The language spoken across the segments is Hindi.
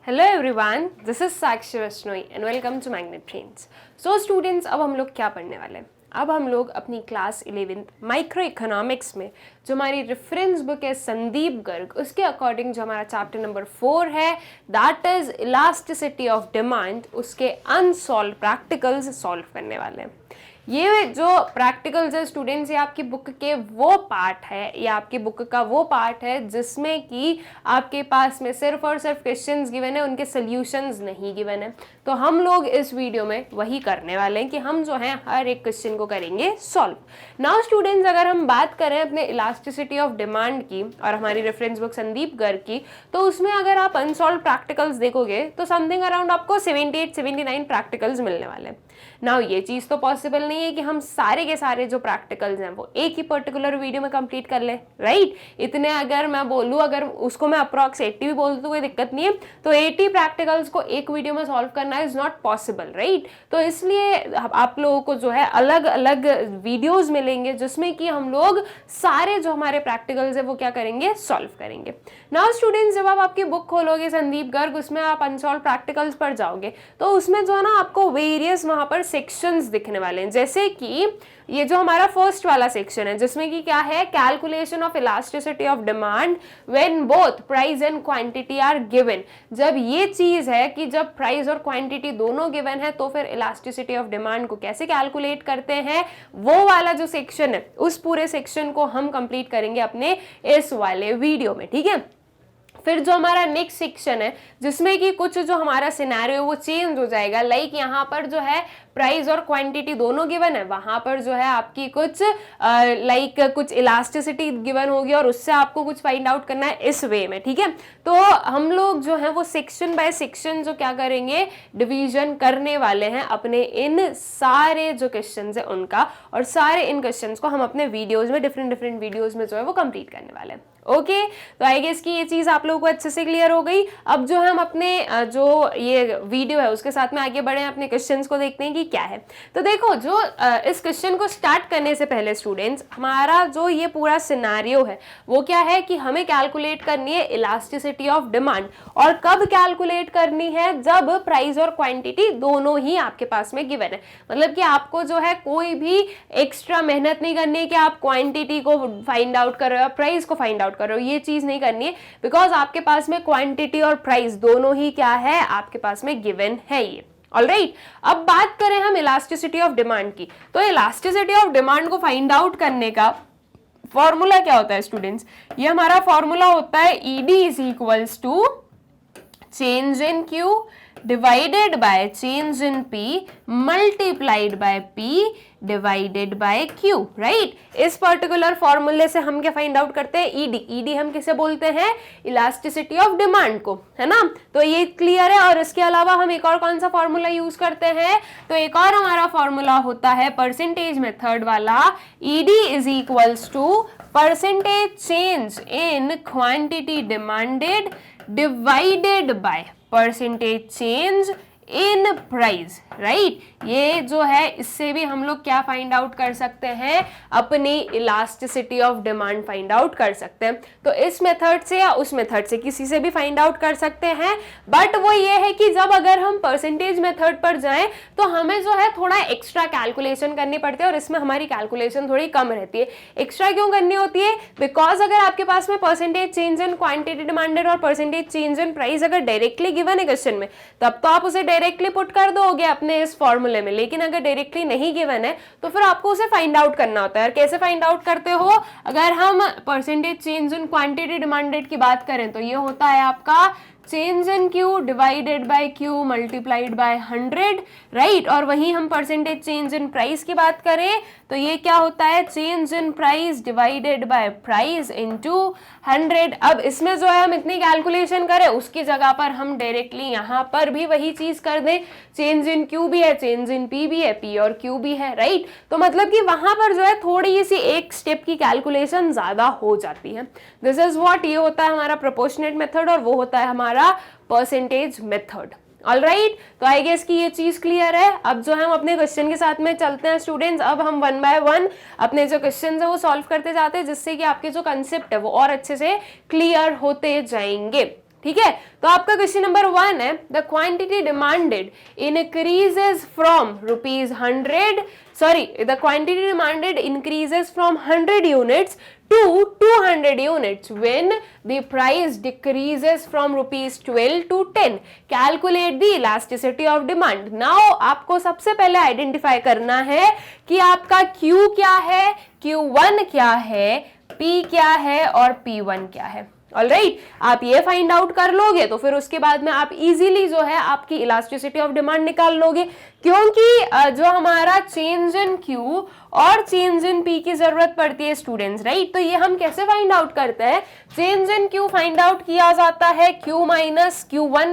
Hello everyone, this is Sakshi Vaishnoi and welcome to Magnet Brains. So students, अब हम लोग क्या पढ़ने वाले हैं? अब हम लोग अपनी क्लास 11th माइक्रो इकोनॉमिक्स में जो हमारी रेफरेंस बुक है संदीप गर्ग, उसके अकॉर्डिंग जो हमारा चैप्टर नंबर 4 है that is elasticity of demand, उसके अनसॉल्व प्रैक्टिकल्स सॉल्व करने वाले हैं। ये जो प्रैक्टिकल्स है स्टूडेंट्स, ये आपकी बुक के वो पार्ट है, या आपकी बुक का वो पार्ट है जिसमें कि आपके पास में सिर्फ और सिर्फ क्वेश्चंस गिवन है, उनके सॉल्यूशंस नहीं गिवन है। तो हम लोग इस वीडियो में वही करने वाले हैं कि हम जो है हर एक क्वेश्चन को करेंगे सॉल्व। नाउ स्टूडेंट्स, अगर हम बात करें अपने इलास्टिसिटी ऑफ डिमांड की और हमारी रेफरेंस बुक संदीप गर्ग की, तो उसमें अगर आप अनसॉल्व प्रैक्टिकल्स देखोगे तो समथिंग अराउंड आपको 78-79 प्रैक्टिकल्स मिलने वाले हैं। नाउ ये चीज़ तो पॉसिबल नहीं है कि हम सारे के सारे जो प्रैक्टिकल्स हैं वो एक ही पर्टिकुलर वीडियो में कंप्लीट कर ले, राइट? इतने अगर मैं बोलूँ, अगर उसको मैं अप्रॉक्स 80 भी बोल दूँ तो कोई दिक्कत नहीं है, तो 80 प्रैक्टिकल्स को एक वीडियो में सॉल्व करना इज नॉट पॉसिबल, राइट? तो इसलिए आप लोगों को जो है अलग अलग वीडियोज मिलेंगे जिसमें कि हम लोग सारे जो हमारे प्रैक्टिकल्स है वो क्या करेंगे, सॉल्व करेंगे। नाउ स्टूडेंट्स, जब आप आपकी बुक खोलोगे संदीप गर्ग, उसमें आप अनसॉल्व प्रैक्टिकल्स पर जाओगे तो उसमें जो है ना आपको वेरियस वहां पर सेक्शंस दिखने वाले हैं। जैसे कि ये जो हमारा फर्स्ट वाला सेक्शन है जिसमें कि क्या है, calculation of elasticity of demand when both price and quantity are given. जब ये चीज है कि जब प्राइस और क्वांटिटी दोनों गिवन है तो फिर इलास्टिसिटी ऑफ डिमांड को कैसे कैलकुलेट करते हैं, वो वाला जो सेक्शन है उस पूरे सेक्शन को हम कंप्लीट करेंगे अपने इस वाले वीडियो में, ठीक है? फिर जो हमारा नेक्स्ट सेक्शन है जिसमें कि कुछ जो हमारा सिनेरियो वो चेंज हो जाएगा, लाइक यहाँ पर जो है प्राइस और क्वांटिटी दोनों गिवन है, वहां पर जो है आपकी कुछ लाइक कुछ इलास्टिसिटी गिवन होगी और उससे आपको कुछ फाइंड आउट करना है इस वे में, ठीक है? तो हम लोग जो है वो सेक्शन बाय सेक्शन जो क्या करेंगे, डिवीजन करने वाले हैं अपने इन सारे जो क्वेश्चंस है उनका, और सारे इन क्वेश्चंस को हम अपने वीडियोज में डिफरेंट वीडियोज में जो है वो कंप्लीट करने वाले हैं। ओके, तो आई गेस कि ये चीज आप लोगों को अच्छे से क्लियर हो गई। अब जो है हम अपने जो ये वीडियो है उसके साथ में आगे बढ़े, अपने क्वेश्चंस को देखते हैं कि क्या है। तो देखो, जो इस क्वेश्चन को स्टार्ट करने से पहले स्टूडेंट्स, हमारा जो ये पूरा सिनेरियो है वो क्या है कि हमें कैलकुलेट करनी है इलास्टिसिटी ऑफ डिमांड। और कब कैलकुलेट करनी है, जब प्राइस और क्वांटिटी दोनों ही आपके पास में गिवन है। मतलब कि आपको जो है कोई भी एक्स्ट्रा मेहनत नहीं करनी है कि आप क्वांटिटी को फाइंड आउट कर रहे हो, प्राइस को फाइंड आउट कर रहे हो, ये चीज नहीं करनी है, बिकॉज आपके पास में क्वांटिटी और प्राइस दोनों ही क्या है, आपके पास में गिवन है ये। ऑलराइट, अब बात करें हम इलास्टिसिटी ऑफ डिमांड की, तो इलास्टिसिटी ऑफ डिमांड को फाइंड आउट करने का फॉर्मूला क्या होता है स्टूडेंट्स? ये हमारा फॉर्मूला होता है ED is equals to change in Q divided by change in P multiplied by P divided by Q, right? इस पर्टिकुलर फॉर्मूले से हम क्या फाइंड आउट करते हैं, ED हम किसे बोलते हैं, इलास्टिसिटी ऑफ डिमांड को, है ना? तो ये क्लियर है। और इसके अलावा हम एक और कौन सा फॉर्मूला यूज करते हैं, तो एक और हमारा फॉर्मूला होता है परसेंटेज मेथड वाला, ED is equals to percentage change in quantity demanded divided by percentage change in price, right? ये जो है इससे भी हम लोग क्या फाइंड आउट कर सकते हैं, अपनी elasticity of demand find out कर सकते हैं। तो इस मेथड से या उस मेथड से किसी से भी फाइंड आउट कर सकते हैं, बट वो ये है कि जब अगर हम परसेंटेज मेथड पर जाएं तो हमें जो है थोड़ा एक्स्ट्रा कैलकुलेशन करनी पड़ती है, और इसमें हमारी कैलकुलेशन थोड़ी कम रहती है। एक्स्ट्रा क्यों करनी होती है, बिकॉज अगर आपके पास में percentage change in quantity demanded और परसेंटेज चेंज इन प्राइस अगर डायरेक्टली गिवन है क्वेश्चन में, तब तो आप उसे डायरेक्टली पुट कर दोगे अपने इस फॉर्मूले में, लेकिन अगर डायरेक्टली नहीं गिवन है तो फिर आपको उसे फाइंड आउट करना होता है। और कैसे फाइंड आउट करते हो, अगर हम percentage change in quantity demanded की बात करें तो ये होता है आपका change in Q divided by Q multiplied by 100, right? और वहीं हम परसेंटेज चेंज इन प्राइस की बात करें तो ये क्या होता है, change in price divided by price into 100। अब इसमें जो है हम इतनी कैलकुलेशन करें, उसकी जगह पर हम डायरेक्टली यहाँ पर भी वही चीज कर दें, चेंज इन Q भी है, चेंज इन P भी है, P और Q भी है, राइट? तो मतलब कि वहां पर जो है थोड़ी सी एक स्टेप की कैलकुलेशन ज्यादा हो जाती है। दिस इज व्हाट, ये होता है हमारा प्रोपोर्शनेट मेथड और वो होता है हमारा परसेंटेज मेथड। ऑलराइट, तो आई गेस कि ये चीज क्लियर है। अब जो हम अपने क्वेश्चन के साथ में चलते हैं स्टूडेंट्स, अब हम 1 बाय 1 अपने जो क्वेश्चन है वो सॉल्व करते जाते हैं, जिससे कि आपके जो कंसेप्ट है वो और अच्छे से क्लियर होते जाएंगे। ठीक है, तो आपका क्वेश्चन नंबर 1 है the quantity demanded increases from ₹100 the quantity demanded increases from 100 units to 200 units when the price decreases from ₹12 to 10. Calculate the elasticity of demand. Now आपको सबसे पहले आइडेंटिफाई करना है कि आपका Q क्या है, Q1 क्या है, P क्या है और P1 क्या है. ऑलराइट, आप ये फाइंड आउट कर लोगे तो फिर उसके बाद में आप इजीली जो है आपकी इलास्टिसिटी ऑफ डिमांड निकाल लोगे, क्योंकि जो हमारा चेंज इन क्यू और चेंज इन पी की जरूरत पड़ती है स्टूडेंट्स, राइट. तो ये हम कैसे फाइंड आउट करते हैं, change in Q find out किया जाता है Q1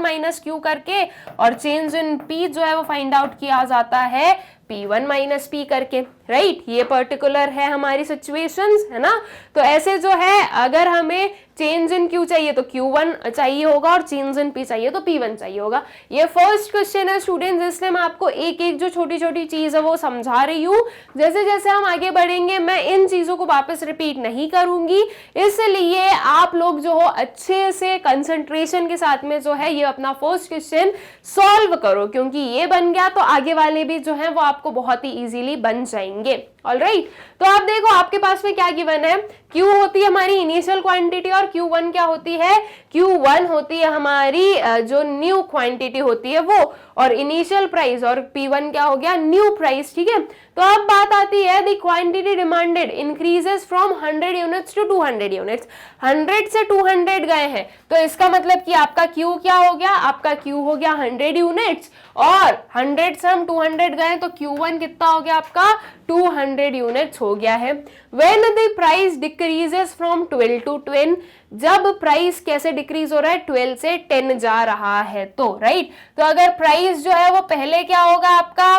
माइनस Q करके, और चेंज इन पी जो है वो फाइंड आउट किया जाता है P1 माइनस P करके, राइट. ये पर्टिकुलर है हमारी सिचुएशंस, है ना. तो ऐसे जो है अगर हमें चेंज इन Q चाहिए तो Q1 चाहिए होगा और चेंज इन P चाहिए तो P1 चाहिए होगा. ये फर्स्ट क्वेश्चन है स्टूडेंट्स, इसलिए मैं आपको एक एक जो छोटी छोटी चीज है वो समझा रही हूँ. जैसे जैसे हम आगे बढ़ेंगे मैं इन चीजों को वापस रिपीट नहीं करूंगी, इसलिए आप लोग जो हो अच्छे से कंसंट्रेशन के साथ में जो है ये अपना फर्स्ट क्वेश्चन सॉल्व करो, क्योंकि ये बन गया तो आगे वाले भी जो है वो आपको बहुत ही इजीली बन जाएंगे. ऑलराइट, तो आप देखो आपके पास में क्या गिवन है, Q होती है हमारी इनिशियल क्वांटिटी और Q1 क्या होती है, Q1 होती है हमारी जो न्यू क्वांटिटी होती है वो, और इनिशियल प्राइस, और P1 क्या हो गया, न्यू प्राइस. ठीक है, तो अब बात आती है the quantity demanded increases from 100 units to 200 units. 100 से 200 गए हैं, तो इसका मतलब कि आपका Q क्या हो गया, आपका Q हो गया 100 यूनिट्स, और 100 से हम 200 गए तो Q1 कितना हो गया आपका 200 यूनिट्स हो गया है. When the price decreases from 12 to 10, जब प्राइस कैसे डिक्रीज हो रहा है, 12 से 10 जा रहा है तो, राइट. तो अगर प्राइस जो है वो पहले क्या होगा आपका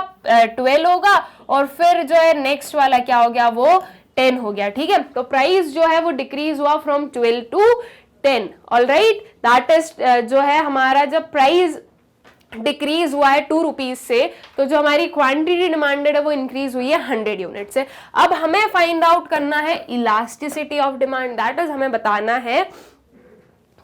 12 होगा, और फिर जो है नेक्स्ट वाला क्या हो गया वो 10 हो गया. ठीक है, तो प्राइस जो है वो डिक्रीज हुआ from 12 to 10. Alright, that is जो है हमारा जब प्राइस डिक्रीज हुआ है 2 रुपीज से, तो जो हमारी क्वांटिटी डिमांडेड है वो इंक्रीज हुई है 100 यूनिट से. अब हमें फाइंड आउट करना है elasticity of demand, that is हमें बताना है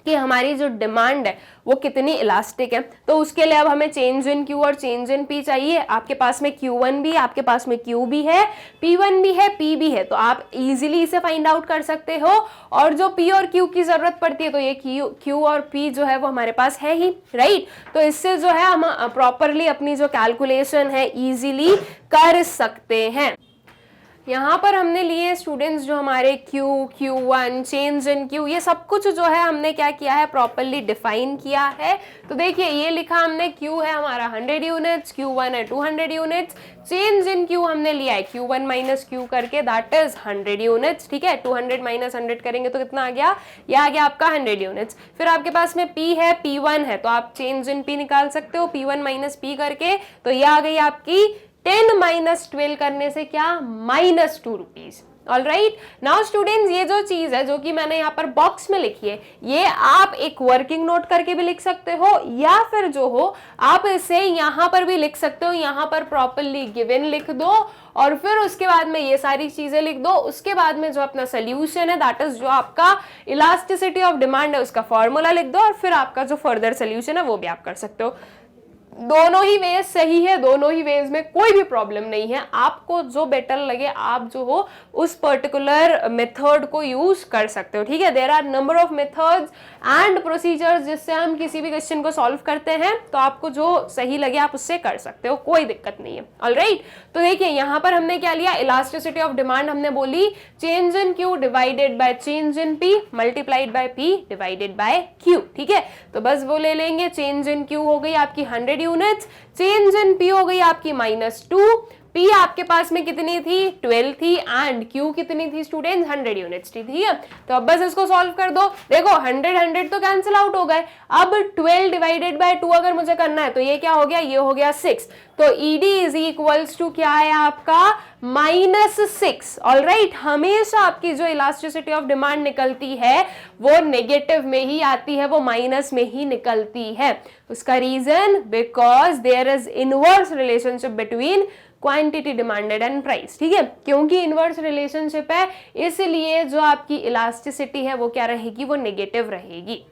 कि हमारी जो डिमांड है वो कितनी इलास्टिक है. तो उसके लिए अब हमें चेंज इन Q और चेंज इन P चाहिए. आपके पास में Q1 भी, आपके पास में Q भी है, P1 भी है, P भी है, तो आप इजीली इसे फाइंड आउट कर सकते हो. और जो P और Q की जरूरत पड़ती है तो ये Q और P जो है वो हमारे पास है ही, राइट. तो इससे जो है हम प्रॉपरली अपनी जो कैलकुलेशन है इजीली कर सकते हैं. यहाँ पर हमने लिए स्टूडेंट्स जो हमारे Q1 चेंज इन Q, ये सब कुछ जो है हमने क्या किया है, प्रॉपरली डिफाइन किया है. तो देखिए ये लिखा हमने, Q है हमारा 100 यूनिट्स, Q1 है 200 यूनिट्स, चेंज इन Q हमने लिया है Q1 माइनस Q करके, दैट इज 100 यूनिट्स. ठीक है, 200 माइनस 100 करेंगे तो कितना आ गया, ये आ गया आपका 100 यूनिट्स. फिर आपके पास में P है, P1 है, तो आप चेंज इन P निकाल सकते हो P1 माइनस P करके, तो ये आ गई आपकी 10 माइनस 12 करने से क्या, minus 2 rupees. Alright, now students ये जो चीज है जो कि मैंने यहाँ पर बॉक्स में लिखी है, ये आप एक वर्किंग नोट करके भी लिख सकते हो, या फिर जो हो आप इसे यहाँ पर भी लिख सकते हो. यहाँ पर प्रॉपरली गिवन लिख दो और फिर उसके बाद में ये सारी चीजें लिख दो. उसके बाद में जो अपना सोल्यूशन है, दैट इज जो आपका इलास्टिसिटी ऑफ डिमांड है, उसका फॉर्मूला लिख दो, और फिर आपका जो फर्दर सोल्यूशन है वो भी आप कर सकते हो. दोनों ही वेज सही है, दोनों ही वेज में कोई भी प्रॉब्लम नहीं है. आपको जो बेटर लगे आप जो हो उस पर्टिकुलर मेथड को यूज कर सकते हो. ठीक है, there are number of methods and procedures जिससे हम किसी भी क्वेश्चन को सॉल्व करते हैं, तो आपको जो सही लगे आप उससे कर सकते हो, कोई दिक्कत नहीं है. ऑलराइट, तो देखिए यहाँ पर हमने क्या लिया, इलास्टिसिटी ऑफ डिमांड हमने बोली change in Q divided by change in P multiplied by P divided by Q. ठीक है, तो बस वो ले लेंगे, चेंज इन Q हो गई आपकी 100 यूनिट्स, चेंज इन P हो गई आपकी -2, P आपके पास में कितनी थी, 12 थी, एंड Q कितनी थी स्टूडेंट्स, 100 यूनिट्स थी. ठीक है, तो अब बस इसको सॉल्व कर दो. देखो 100 तो कैंसिल आउट हो गए. अब 12 डिवाइडेड बाय 2 अगर मुझे करना है तो ये क्या हो गया, ये हो गया 6. तो ED इज इक्वल्स टू क्या है आपका, -6. ऑलराइट, हमेशा आपकी जो इलास्टिसिटी ऑफ डिमांड निकलती है वो नेगेटिव में ही आती है, वो माइनस में ही निकलती है. उसका reason because there is inverse relationship between quantity demanded and price. ठीक है, क्योंकि इनवर्स रिलेशनशिप है इसलिए जो आपकी इलास्टिसिटी है वो क्या रहेगी, वो नेगेटिव रहेगी.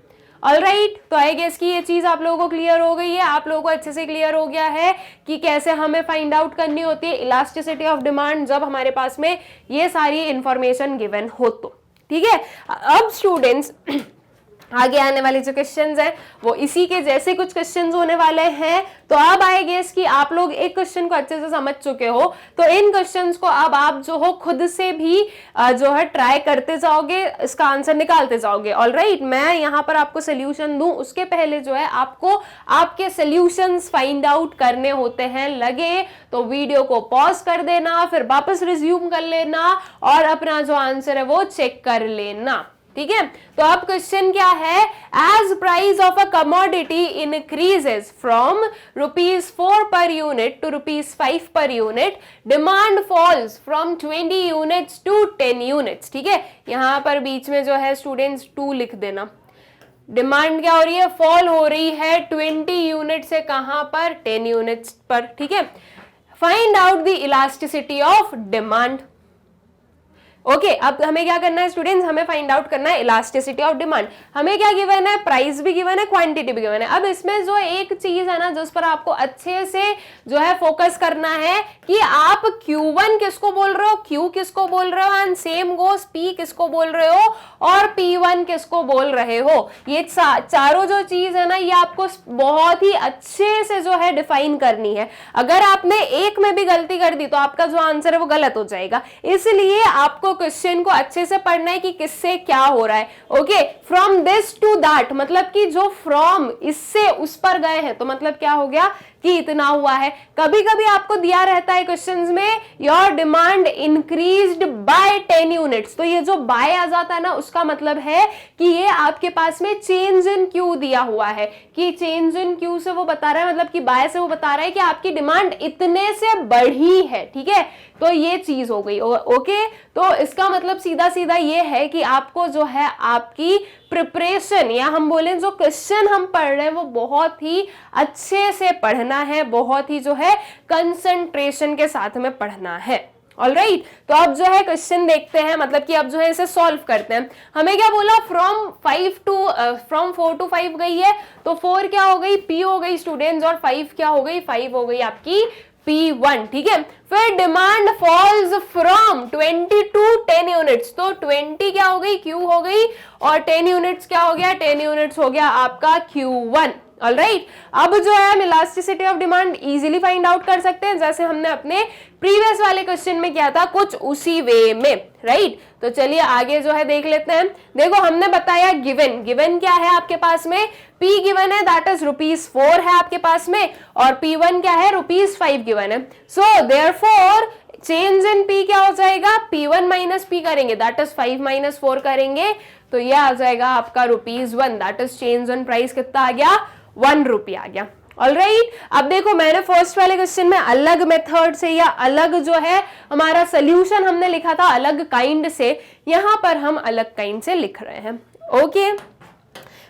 ऑलराइट, तो आई गेस कि ये चीज आप लोगों को क्लियर हो गई है, आप लोगों को अच्छे से क्लियर हो गया है कि कैसे हमें फाइंड आउट करनी होती है इलास्टिसिटी ऑफ डिमांड जब हमारे पास में ये सारी इंफॉर्मेशन गिवन हो तो। ठीक है, अब स्टूडेंट्स आगे आने वाले जो क्वेश्चंस हैं वो इसी के जैसे कुछ क्वेश्चंस होने वाले हैं। तो अब आई गेस कि आप लोग एक क्वेश्चन को अच्छे से समझ चुके हो, तो इन क्वेश्चंस को अब आप जो हो खुद से भी जो है ट्राई करते जाओगे, इसका आंसर निकालते जाओगे। ऑलराइट, मैं यहाँ पर आपको सोल्यूशन दूं उसके पहले जो है आपको आपके सोल्यूशंस फाइंड आउट करने होते हैं। लगे तो वीडियो को पॉज कर देना, फिर वापस रिज्यूम कर लेना और अपना जो आंसर है वो चेक कर लेना। ठीक है, तो अब क्वेश्चन क्या है, as price of a commodity increases from ₹4 per unit to ₹5 per unit, demand falls from 20 units to 10 units. ठीक है, यहां पर बीच में जो है स्टूडेंट्स 2 लिख देना। डिमांड क्या हो रही है, फॉल हो रही है 20 यूनिट से कहां पर, 10 यूनिट्स पर। ठीक है, find out the elasticity of demand. Okay, अब हमें क्या करना है स्टूडेंट्स, हमें फाइंड आउट करना है इलास्टिसिटी ऑफ डिमांड। हमें क्या गिवन है, प्राइस भी गिवन है, क्वांटिटी भी गिवन है। अब इसमें जो एक चीज है ना जिस पर आपको अच्छे से जो है फोकस करना है कि आप Q1 किसको बोल रहे हो, Q किसको बोल रहे हो, एंड सेम गोस P किसको बोल रहे हो और P1 किसको बोल रहे हो। ये चारों जो चीज है ना ये आपको बहुत ही अच्छे से जो है डिफाइन करनी है। अगर आपने एक में भी गलती कर दी तो आपका जो आंसर है वो गलत हो जाएगा। इसलिए आपको क्वेश्चन को अच्छे से पढ़ना है कि किससे क्या हो रहा है। Okay, from this to that, मतलब कि जो फ्रॉम इससे उस पर गए हैं, तो मतलब क्या हो गया कि इतना हुआ है। कभी कभी आपको दिया रहता है क्वेश्चंस में your demand increased by 10 units, तो ये जो बाय आ जाता है ना उसका मतलब है कि ये आपके पास में चेंज इन क्यू दिया हुआ है, कि चेंज इन क्यू से वो बता रहा है, मतलब कि बाय से वो बता रहा है कि आपकी डिमांड इतने से बढ़ी है। ठीक है, तो ये चीज हो गई। ओके, तो इसका मतलब सीधा सीधा ये है कि आपको जो है आपकी प्रिपरेशन या हम बोलें जो क्वेश्चन हम पढ़ रहे हैं वो बहुत ही अच्छे से पढ़ना है, बहुत ही जो है कंसंट्रेशन के साथ में पढ़ना है। ऑलराइट, तो अब जो है क्वेश्चन देखते हैं, मतलब कि अब जो है इसे सॉल्व करते हैं। हमें क्या बोला, फ्रॉम 4 to 5 गई है, तो 4 क्या हो गई, P हो गई स्टूडेंट्स, और 5 क्या हो गई, 5 हो गई आपकी P1। ठीक है, फिर demand falls from 20 to 10 units, तो 20 क्या हो गई, Q हो गई, और 10 यूनिट्स क्या हो गया, 10 यूनिट्स हो गया आपका Q1। ऑलराइट, अब जो है हम elasticity of demand easily find out कर सकते हैं, जैसे हमने अपने प्रीवियस वाले क्वेश्चन में किया था, कुछ उसी वे में। राइट, तो चलिए आगे जो है देख लेते हैं। देखो हमने बताया गिवन क्या है आपके पास में, P गिवन है, दैट इज ₹4 है आपके पास में, और P1 क्या है, ₹5 गिवन है। So therefore change in P क्या हो जाएगा, P1 माइनस P करेंगे, दैट इज 5 माइनस 4 करेंगे, तो ये आ जाएगा आपका ₹1, that is change in price कितना आ गया, ₹1 आ गया। ऑलराइट, अब देखो मैंने फर्स्ट वाले क्वेश्चन में अलग मेथड से या अलग जो है हमारा सोल्यूशन हमने लिखा था अलग काइंड से, यहां पर हम अलग काइंड से लिख रहे हैं। ओके,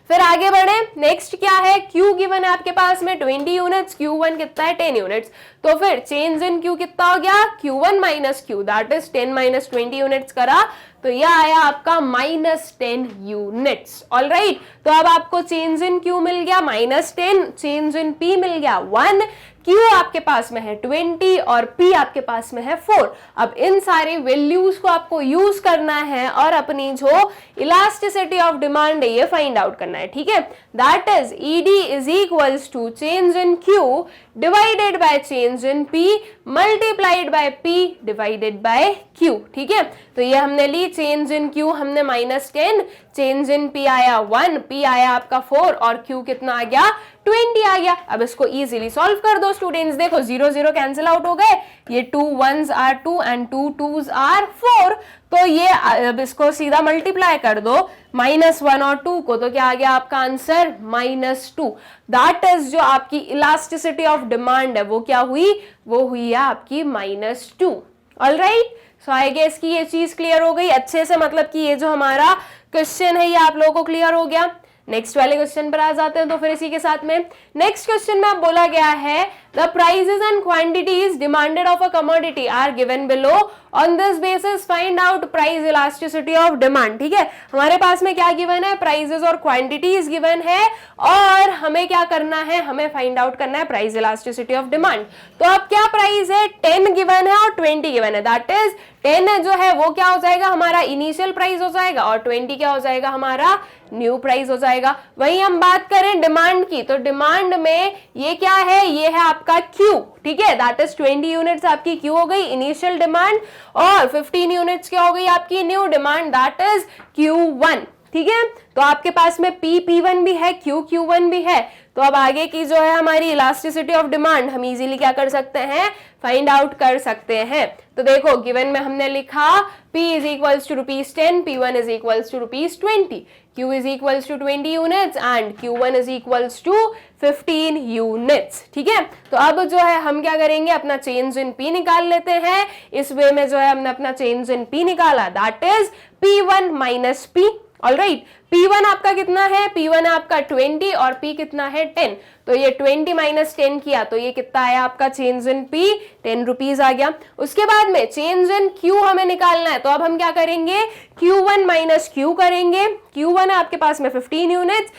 फिर आगे बढ़े, नेक्स्ट क्या है, Q गिवन है आपके पास में 20 यूनिट्स, Q1 कितना है, 10 यूनिट्स, तो फिर चेंज इन Q कितना हो गया, Q1 minus Q, that is 10 minus 20 units करा, तो यह आया आपका -10 यूनिट्स। ऑलराइट, तो अब आपको चेंज इन Q मिल गया -10, चेंज इन P मिल गया 1, Q आपके पास में है 20 और P आपके पास में है 4। अब इन सारी वैल्यूज को आपको यूज करना है और अपनी जो इलास्टिसिटी ऑफ डिमांड है ये फाइंड आउट करना है। ठीक है, that is ED is equals to change in Q divided by change in P multiplied by P divided by Q। ठीक है, तो ये हमने ली चेंज इन Q, हमने -10, चेंज इन P आया 1, P आया आपका 4 और Q कितना आ गया, 20 आ गया। अब इसको इजीली सॉल्व कर दो स्टूडेंट्स, देखो 0 0 कैंसिल आउट हो गए, ये 2 1s are 2 and 2 2s are 4, तो ये अब इसको सीधा मल्टीप्लाई कर दो -1 और 2 को, तो क्या आ गया आपका आंसर -2। दैट इज जो आपकी इलास्टिसिटी ऑफ डिमांड है वो क्या हुई, वो हुई है आपकी -2। ऑलराइट, सो आई गेस कि ये चीज क्लियर हो गई अच्छे से, मतलब कि ये जो हमारा क्वेश्चन है ये आप लोगों को क्लियर हो गया। नेक्स्ट वाले क्वेश्चन पर आ जाते हैं, तो फिर इसी के साथ में नेक्स्ट क्वेश्चन में बोला गया है the prices and quantities demanded of a commodity are given below, on this basis find out price elasticity of demand. ठीक है, हमारे पास में क्या गिवन है, प्राइसेस और क्वांटिटीज गिवन है, और हमें क्या करना है, हमें फाइंड आउट करना है प्राइस इलास्टिसिटी ऑफ डिमांड। तो अब क्या प्राइस है, 10 गिवन है और 20 गिवन है, दैट इज 10 जो है वो क्या हो जाएगा, हमारा इनिशियल प्राइस हो जाएगा, और 20 क्या हो जाएगा, हमारा न्यू प्राइस हो जाएगा। वहीं हम बात करें डिमांड की, तो डिमांड में ये क्या है, ये है आपका क्यू। ठीक है, दैट इज 20 यूनिट्स आपकी क्यू हो गई इनिशियल डिमांड, और 15 यूनिट्स क्या हो गई आपकी new demand, that is Q1। ठीक है, तो आपके पास में P1 भी है, Q1 भी है। तो अब आगे की जो है हमारी इलास्टिसिटी ऑफ डिमांड हम इजीली क्या कर सकते हैं, फाइंड आउट कर सकते हैं। तो देखो गिवन में हमने लिखा P is equals to ₹10, P1 is equals to ₹20, Q is equals to 20 units and Q1 is equals to 15 units. ठीक है, तो अब जो है हम क्या करेंगे, अपना चेंज इन P निकाल लेते हैं। इस वे में जो है हमने अपना चेंज इन P निकाला, that is P1 minus P। Alright, P1 आपका कितना है, P1 है आपका 20 और P कितना है 10, तो ये 20 माइनस 10 किया तो ये कितना आया आपका चेंज इन P, 10 रुपीज आ गया। उसके बाद में चेंज इन Q हमें निकालना है, तो अब हम क्या करेंगे, Q1 माइनस Q करेंगे। Q1 है आपके पास में 15 यूनिट्स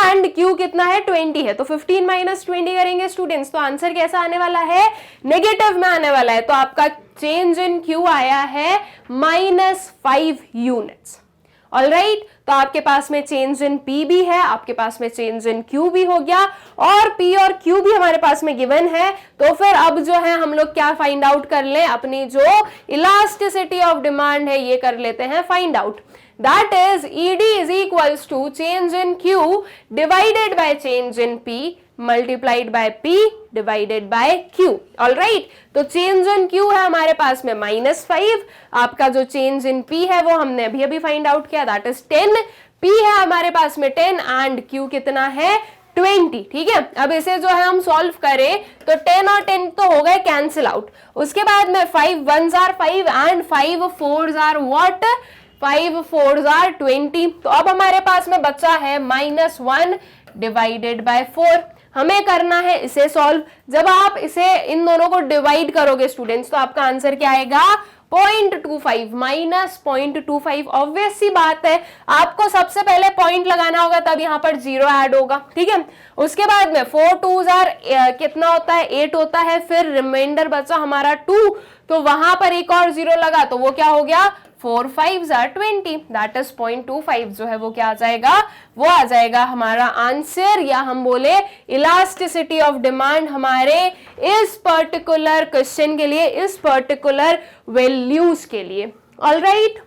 एंड Q कितना है 20 है, तो 15 माइनस 20 करेंगे स्टूडेंट्स, तो आंसर कैसा आने वाला है, नेगेटिव में आने वाला है। तो आपका चेंज इन Q आया है -5 यूनिट्स। ऑलराइट, तो आपके पास में चेंज इन P भी है, आपके पास में चेंज इन Q भी हो गया, और P और Q भी हमारे पास में गिवन है। तो फिर अब जो है हम लोग क्या फाइंड आउट कर लें, अपनी जो इलास्टिसिटी ऑफ डिमांड है ये कर लेते हैं find out. That is ED is equals to change in Q divided by change in P multiplied by P divided by Q. Alright, तो change in Q है हमारे पास में -5, आपका जो change in P है वो हमने अभी अभी फाइंड आउट किया, that is 10, P है हमारे पास में 10 एंड Q कितना है 20। ठीक है, अब इसे जो है हम सॉल्व करें तो 10 और 10 तो हो गए कैंसिल आउट। उसके बाद में 5 1s are 5 and 5 4s are what, 5 4s are 20। तो अब हमारे पास में बचा है -1 डिवाइडेड बाय 4। हमें करना है इसे सॉल्व। जब आप इसे इन दोनों को डिवाइड करोगे स्टूडेंट्स तो आपका आंसर क्या आएगा, 0.25 -0.25। ऑब्वियस सी बात है, आपको सबसे पहले पॉइंट लगाना होगा तब यहाँ पर 0 ऐड होगा। ठीक है, उसके बाद में 4 2s are कितना होता है 8 होता है, फिर रिमाइंडर बचा हमारा 2, तो वहां पर एक और 0 लगा तो वो क्या हो गया 4 5s are 20, दैट इज 0.25 जो है वो क्या आ जाएगा, वो आ जाएगा हमारा आंसर, या हम बोले इलास्टिसिटी ऑफ डिमांड हमारे इस पर्टिकुलर क्वेश्चन के लिए, इस पर्टिकुलर वैल्यूज के लिए। ऑलराइट,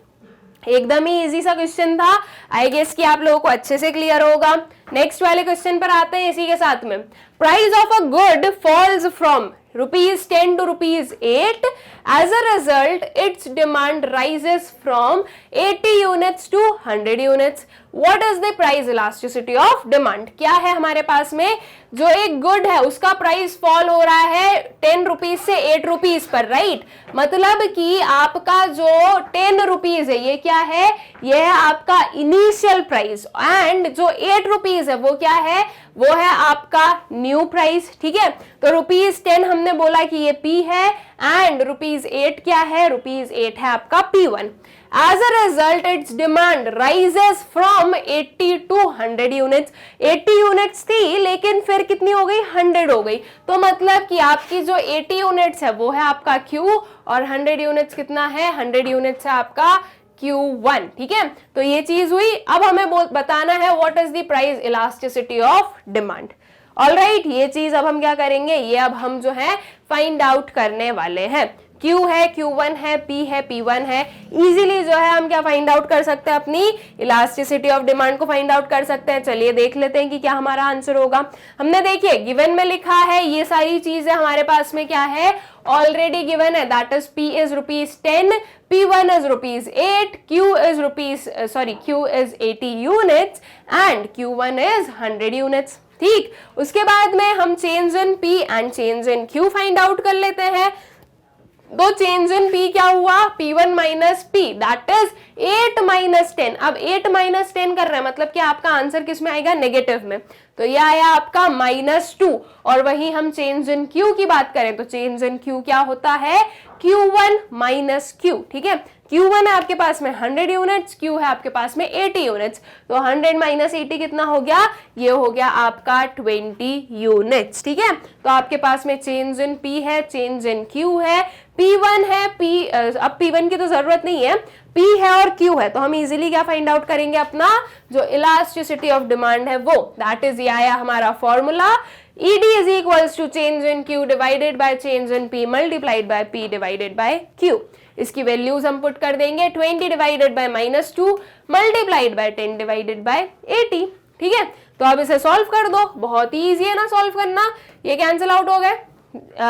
एकदम ही इजी सा क्वेश्चन था, आई गेस कि आप लोगों को अच्छे से क्लियर होगा। नेक्स्ट वाले क्वेश्चन पर आते हैं इसी के साथ में। Price of a good falls from ₹10 to ₹8. As a result, its demand rises from 80 units to 100 units. What is the price elasticity of demand? क्या है हमारे पास में, जो एक गुड है उसका प्राइस फॉल हो रहा है 10 रुपीज से 8 रुपीज पर, राइट? मतलब कि आपका जो 10 रुपीज है ये क्या है, ये है आपका इनिशियल प्राइस, एंड जो 8 रुपीज है वो क्या है, वो है आपका न्यू प्राइस। ठीक है, तो ₹10 हमने बोला कि ये P है, एंड ₹8 क्या है, ₹8 है आपका P1। As a result, its demand rises from 80 to 100 units. 80 units थी लेकिन फिर कितनी हो गई, 100 हो गई। तो मतलब कि आपकी जो 80 यूनिट्स है वो है आपका Q, और 100 यूनिट्स कितना है, 100 यूनिट्स है आपका Q1। ठीक है, तो ये चीज हुई। अब हमें बताना है what is the price elasticity of demand. Alright, ये चीज अब हम क्या करेंगे, ये अब हम जो है फाइंड आउट करने वाले हैं। Q है, Q1 है, P है, P1 है। इजीली जो है हम क्या फाइंड आउट कर सकते हैं, अपनी इलास्टिसिटी ऑफ डिमांड को फाइंड आउट कर सकते हैं। चलिए देख लेते हैं कि क्या हमारा आंसर होगा। हमने देखिए गिवन में लिखा है, ये सारी चीजें हमारे पास में क्या है, ऑलरेडी गिवन है, that is P is ₹10, P1 is ₹8, Q is 80 units and Q1 is 100 units. ठीक, उसके बाद में हम change in P and change in Q find out कर लेते हैं। तो चेंज इन P क्या हुआ, P1 minus P, that is 8 - 10। अब 8 - 10 कर रहे हैं, मतलब कि आपका आंसर किस में आएगा, नेगेटिव में। तो ये आया आपका -2। और वही हम चेंज इन क्यू की बात करें तो चेंज इन क्यू क्या होता है, Q1 माइनस Q, ठीक है। Q1 है आपके पास में 100 यूनिट्स, Q है आपके पास में 80 यूनिट्स, तो 100 माइनस 80 कितना हो गया, ये हो गया आपका 20 यूनिट्स, ठीक है। तो आपके पास में चेंज इन P है, चेंज इन Q है, P1 है, अब P1 की तो जरूरत नहीं है, P है और Q है, तो हम इजीली क्या फाइंड आउट करेंगे, अपना जो इलास्टिसिटी ऑफ डिमांड है वो, दैट इज ये आया हमारा formula, ED is equals to change in Q divided by change in P multiplied by P divided by Q। इसकी वैल्यूज हम पुट कर देंगे, 20 divided by -2 multiplied by 10 divided by 80, ठीक है। तो अब इसे सॉल्व कर दो, बहुत ही इजी है ना सॉल्व करना, ये कैंसिल आउट हो गए,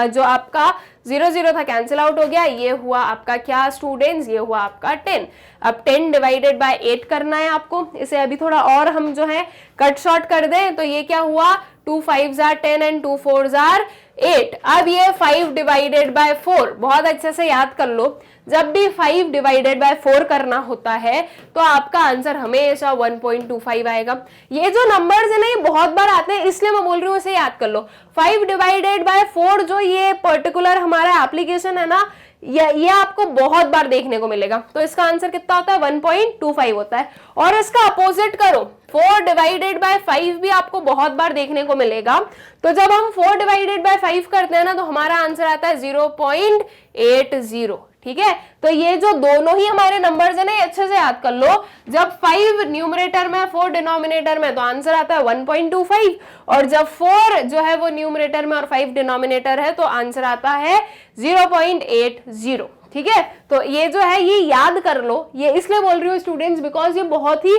जो आपका 0 0 था कैंसिल आउट हो गया, ये हुआ आपका क्या स्टूडेंट्स, ये हुआ आपका 10। अब 10 डिवाइडेड बाय 8 करना है आपको, इसे अभी थोड़ा और हम जो है कट शॉर्ट कर दें, तो ये क्या हुआ, 2 5s are 10 and 2 4s are 8। अब ये 5 डिवाइडेड बाय 4, बहुत अच्छे से याद कर लो, जब भी 5 डिवाइडेड बाय 4 करना होता है तो आपका आंसर हमेशा 1.25 आएगा। ये जो नंबर्स है ना ये बहुत बार आते हैं, इसलिए मैं बोल रही हूँ इसे याद कर लो। 5 डिवाइडेड बाय 4 जो ये पर्टिकुलर हमारा एप्लीकेशन है ना, ये आपको बहुत बार देखने को मिलेगा, तो इसका आंसर कितना होता है, 1.25 होता है। और इसका अपोजिट करो, 4 डिवाइडेड बाय 5 भी आपको बहुत बार देखने को मिलेगा, तो जब हम 4 डिवाइडेड बाय 5 करते हैं ना तो हमारा आंसर आता है 0.80, ठीक है। तो ये जो दोनों ही हमारे नंबर्स है ना, ये अच्छे से याद कर लो, जब 5 न्यूमरेटर में 4 डिनोमिनेटर में तो आंसर आता है 1.25, और जब 4 जो है वो न्यूमरेटर में और 5 डिनोमिनेटर है तो आंसर आता है 0.80, ठीक है। तो ये जो है ये याद कर लो, ये इसलिए बोल रही हूँ स्टूडेंट्स बिकॉज ये बहुत ही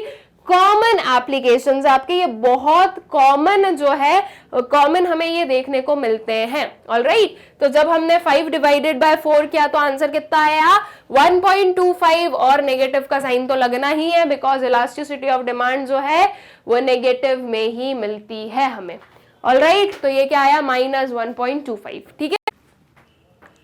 कॉमन एप्लीकेशंस आपके, ये बहुत कॉमन जो है कॉमन हमें ये देखने को मिलते हैं। ऑलराइट, तो जब हमने 5 डिवाइडेड बाय 4 किया तो आंसर कितना आया, 1.25, और नेगेटिव का साइन तो लगना ही है बिकॉज इलास्टिसिटी ऑफ डिमांड जो है वो नेगेटिव में ही मिलती है हमें। ऑलराइट, तो ये क्या आया, -1.25, ठीक है।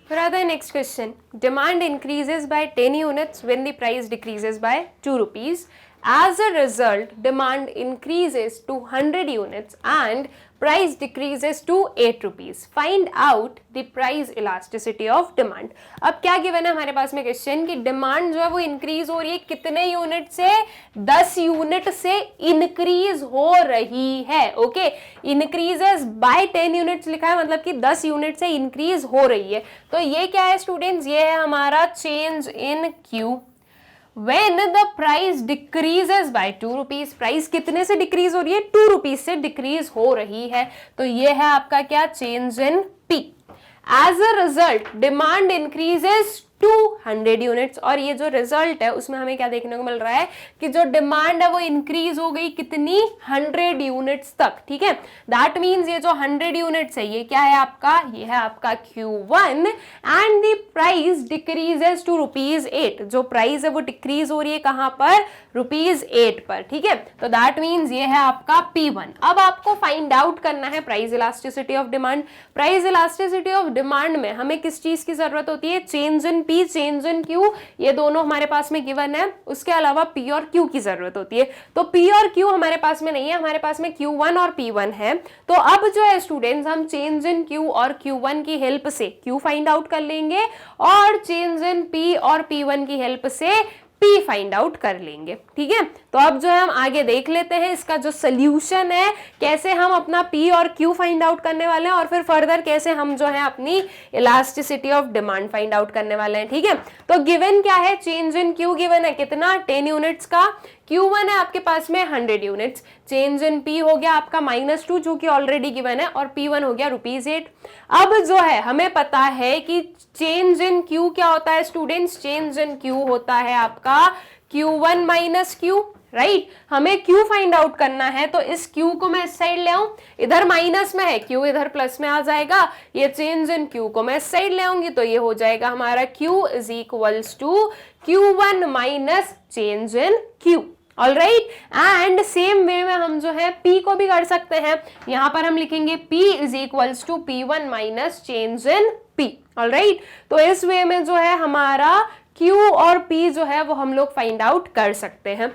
फिर आता है next question, demand increases by 10 units when the price decreases by 2 rupees. As a result, demand increases to 100 units and price decreases to 8 rupees. Find out the price elasticity of demand. अब क्या गिवन है हमारे पास में क्वेश्चन कि डिमांड जो है वो इंक्रीज हो रही है कितने यूनिट से, 10 यूनिट से इंक्रीज हो रही है। ओके, इंक्रीजेस बाय 10 यूनिट्स लिखा है, मतलब कि 10 यूनिट से इंक्रीज हो रही है। तो ये क्या है स्टूडेंट्स, ये है हमारा change in Q. When the price decreases by 2 rupees, price कितने से डिक्रीज हो रही है, 2 रुपीज से डिक्रीज हो रही है, तो ये है आपका क्या, change in P। As a result, demand increases 200 units, और ये जो रिजल्ट है उसमें हमें क्या देखने को मिल रहा है कि जो डिमांड है वो इंक्रीज हो गई कितनी, 100 यूनिट्स तक, ठीक है। दैट मींस ये जो 100 यूनिट्स है ये क्या है आपका, ये है आपका Q1 and the price decreases to ₹8। जो प्राइस है वो डिक्रीज हो रही है कहां पर, ₹8 पर, ठीक है। तो दैट मींस ये है आपका P1। अब आपको फाइंड आउट करना है price elasticity of demand. Price elasticity of demand में हमें किस चीज की जरूरत होती है, change in P, change in Q, ये दोनों हमारे पास में गिवन है, उसके अलावा P और Q की जरूरत होती है। तो P और Q हमारे पास में नहीं है, हमारे पास में Q1 और P1 है। तो अब जो है स्टूडेंट्स हम चेंज इन Q और Q1 की हेल्प से Q फाइंड आउट कर लेंगे और चेंज इन P और P1 की हेल्प से P फाइंड आउट कर लेंगे, ठीक है। तो अब जो है हम आगे देख लेते हैं इसका जो सोल्यूशन है, कैसे हम अपना P और Q फाइंड आउट करने वाले हैं और फिर फर्दर कैसे हम जो है अपनी elasticity of demand find out करने वाले हैं, ठीक है। तो गिवन क्या है, चेंज इन Q गिवन है कितना, 10 यूनिट्स का, Q1 है आपके पास में 100 यूनिट्स, चेंज इन P हो गया आपका -2 जो कि ऑलरेडी गिवन है, और P1 हो गया ₹8। अब जो है हमें पता है कि चेंज इन Q क्या होता है स्टूडेंट्स, चेंज इन Q होता है आपका Q1 माइनस Q, राइट। हमें Q फाइंड आउट करना है, तो इस Q को मैं इस साइड ले आऊं, इधर माइनस में है, Q इधर प्लस में आ जाएगा, ये चेंज इन Q को मैं इस साइड ले आऊंगी तो ये हो जाएगा हमारा Q is equals to Q1 minus change in Q। Alright, and same way में हम जो है P को भी कर सकते हैं, यहां पर हम लिखेंगे P is equals to P1 minus change in P। Alright, तो इस वे में जो है हमारा Q और P जो है वो हम लोग फाइंड आउट कर सकते हैं।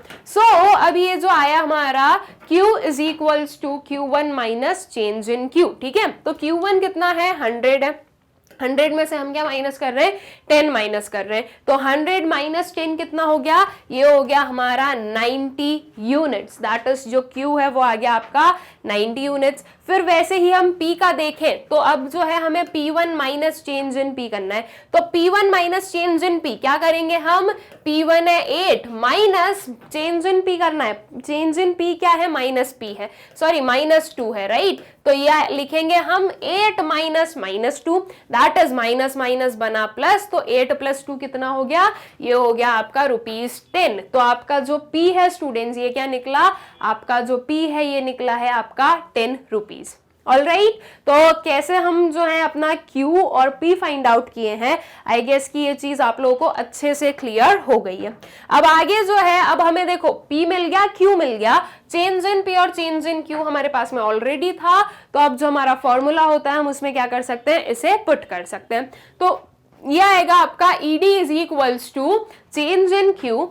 अब ये जो आया हमारा Q is equals to Q1 minus change in Q, ठीक है। तो Q1 कितना है, 100 है, 100 में से हम क्या माइनस कर रहे हैं, 10 माइनस कर रहे हैं। तो 100 माइनस 10 कितना हो गया, ये हो गया हमारा 90 यूनिट्स। दैट इज जो Q है वो आ गया आपका 90 यूनिट्स। फिर वैसे ही हम P का देखें तो अब जो है हमें P1 minus change in P करना है। तो P1 minus change in P क्या करेंगे हम, P1 है 8 माइनस चेंज इन P करना है, चेंज इन P क्या है, माइनस P है, सॉरी माइनस 2 है, राइट। तो यह लिखेंगे हम 8 minus minus 2, that is minus minus बना प्लस, तो 8 प्लस 2 कितना हो गया, ये हो गया आपका ₹10। तो आपका जो P है स्टूडेंट्स, ये क्या निकला, आपका जो P है ये निकला है आपका 10 रुपीज। ऑलराइट, तो कैसे हम जो है अपना Q और P फाइंड आउट किए हैं, आई गेस कि ये चीज आप लोगों को अच्छे से क्लियर हो गई है। अब आगे जो है, अब हमें देखो P मिल गया, Q मिल गया, चेंज इन P और चेंज इन Q हमारे पास में ऑलरेडी था। तो अब जो हमारा फॉर्मूला होता है हम उसमें क्या कर सकते हैं, इसे पुट कर सकते हैं। तो ये आएगा आपका ED is equals to change in Q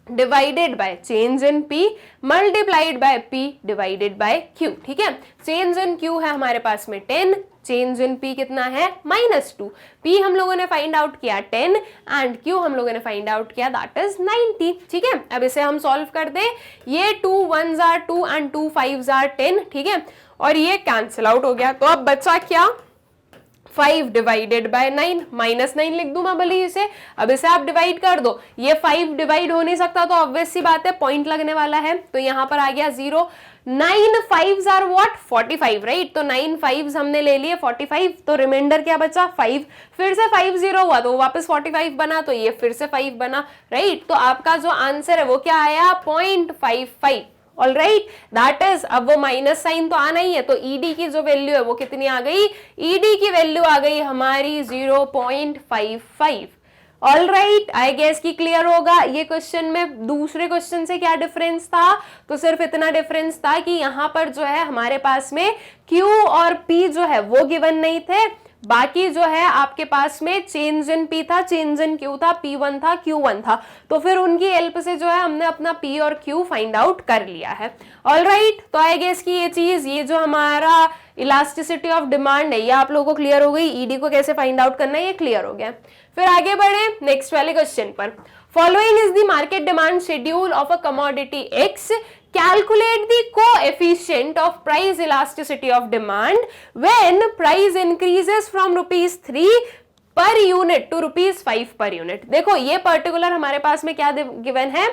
divided by change in P multiplied by P divided by Q, ठीक है। चेंज इन Q है हमारे पास में 10, चेंज इन P कितना है, -2। P हम लोगों ने फाइंड आउट किया 10 एंड Q हम लोगों ने फाइंड आउट किया दैट इज 90, ठीक है। अब इसे हम सॉल्व कर दे, ये 2 1s are 2 and 2 5s are 10, ठीक है, और ये कैंसिल आउट हो गया। तो अब बचा क्या, 5 डिवाइडेड बाय 9, -9 लिख दूं मैं भले इसे। अब इसे आप डिवाइड कर दो, ये 5 डिवाइड हो नहीं सकता, तो ऑब्वियस सी बात है पॉइंट लगने वाला है, तो यहां पर आ गया 0। 9 5s आर व्हाट, 45, राइट। तो 9 5s हमने ले लिए 45, तो रिमाइंडर क्या बचा 5, फिर से 5 0 हुआ तो वापस 45 बना, तो ये फिर से 5 बना, राइट। तो आपका जो आंसर है वो क्या आया, 0.55। ऑलराइट, दैट इज, अब वो माइनस साइन तो आना ही है, तो ED की जो वैल्यू है वो कितनी आ गई, ED की वैल्यू आ गई हमारी 0.55। ऑलराइट, आई गेस की क्लियर होगा। ये क्वेश्चन में दूसरे क्वेश्चन से क्या डिफरेंस था, तो सिर्फ इतना डिफरेंस था कि यहाँ पर जो है हमारे पास में Q और P जो है वो गिवन नहीं थे, बाकी जो है आपके पास में चेंज इन P था, चेंज इन Q था, P1 था, Q1 था, तो फिर उनकी हेल्प से जो है हमने अपना P और Q फाइंड आउट कर लिया है। ऑलराइट, तो आई गेस कि ये चीज, ये जो हमारा इलास्टिसिटी ऑफ डिमांड है ये आप लोगों को क्लियर हो गई, ED को कैसे फाइंड आउट करना है ये क्लियर हो गया। फिर आगे बढ़े नेक्स्ट वाले क्वेश्चन पर। Following is the market demand schedule of a commodity X. Calculate the coefficient of price elasticity of demand when price increases from ₹3 पर यूनिट टू ₹5 पर यूनिट। देखो ये पर्टिकुलर हमारे पास में क्या गिवन है,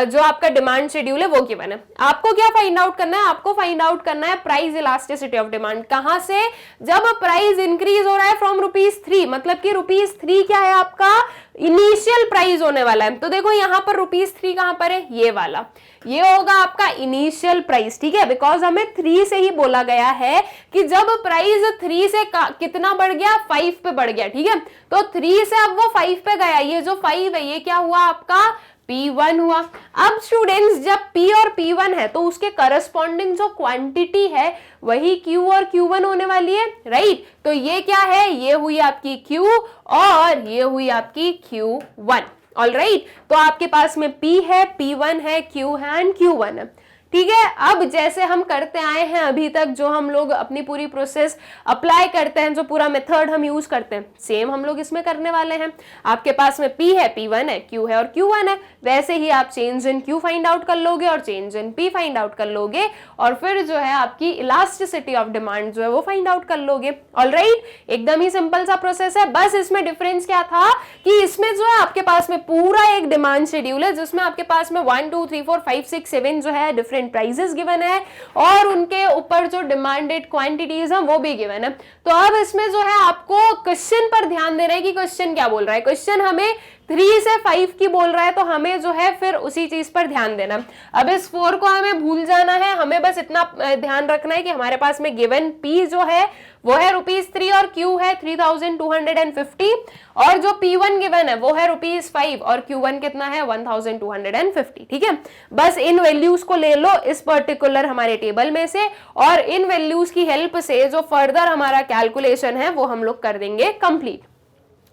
जो आपका डिमांड शेड्यूल है वो गिवन है। आपको क्या फाइंड आउट करना है, आपको फाइंड आउट करना है प्राइस इलास्टिसिटी ऑफ डिमांड। कहां से, जब प्राइस इंक्रीज हो रहा है फ्रॉम ₹3, मतलब कि ₹3 क्या है आपका इनिशियल प्राइस होने वाला है। तो देखो यहाँ पर ₹3 कहां पर है, ये वाला, ये होगा आपका इनिशियल प्राइस, ठीक है, बिकॉज हमें 3 से ही बोला गया है कि जब प्राइस 3 से कितना बढ़ गया, 5 पे बढ़ गया, ठीक है। तो 3 से अब वो 5 पे गया, ये जो 5 है ये क्या हुआ आपका P1 हुआ। अब स्टूडेंट्स जब P और P1 है तो उसके करस्पॉन्डिंग जो क्वांटिटी है वही Q और Q1 होने वाली है, राइट। तो ये क्या है, ये हुई आपकी Q और ये हुई आपकी Q1। ऑलराइट, तो आपके पास में P है, P1 है, Q है एंड Q1 है, ठीक है। अब जैसे हम करते आए हैं अभी तक, जो हम लोग अपनी पूरी प्रोसेस अप्लाई करते हैं, जो पूरा मेथड हम यूज करते हैं, सेम हम लोग इसमें करने वाले हैं। आपके पास में P है, P1 है, Q है और Q1 है, वैसे ही आप change in Q find out कर लोगे और change in P find out कर लोगे, और फिर जो है आपकी इलास्टिसिटी ऑफ डिमांड जो है वो फाइंड आउट कर लोगे। ऑलराइट, एकदम ही सिंपल सा प्रोसेस है। बस इसमें डिफरेंस क्या था कि इसमें जो है आपके पास में पूरा एक डिमांड शेड्यूल है, जिसमें आपके पास में 1 2 3 4 5 6 7 जो है डिफरेंट प्राइसेस गिवन है, और उनके ऊपर जो डिमांडेड क्वांटिटीज हैं वो भी गिवन है। तो अब इसमें जो है आपको क्वेश्चन पर ध्यान देना है कि क्वेश्चन क्या बोल रहा है। क्वेश्चन हमें 3 से 5 की बोल रहा है, तो हमें जो है फिर उसी चीज पर ध्यान देना। अब इस 4 को हमें भूल जाना है, हमें बस इतना ध्यान रखना है कि हमारे पास में गिवन P जो है वो है ₹3 और Q है 3250, और जो P1 गिवन है वो है ₹5 और Q1 कितना है 1250, ठीक है। बस इन वैल्यूज को ले लो इस पर्टिकुलर हमारे टेबल में से, और इन वैल्यूज की हेल्प से जो फर्दर हमारा कैलकुलेशन है वो हम लोग कर देंगे complete.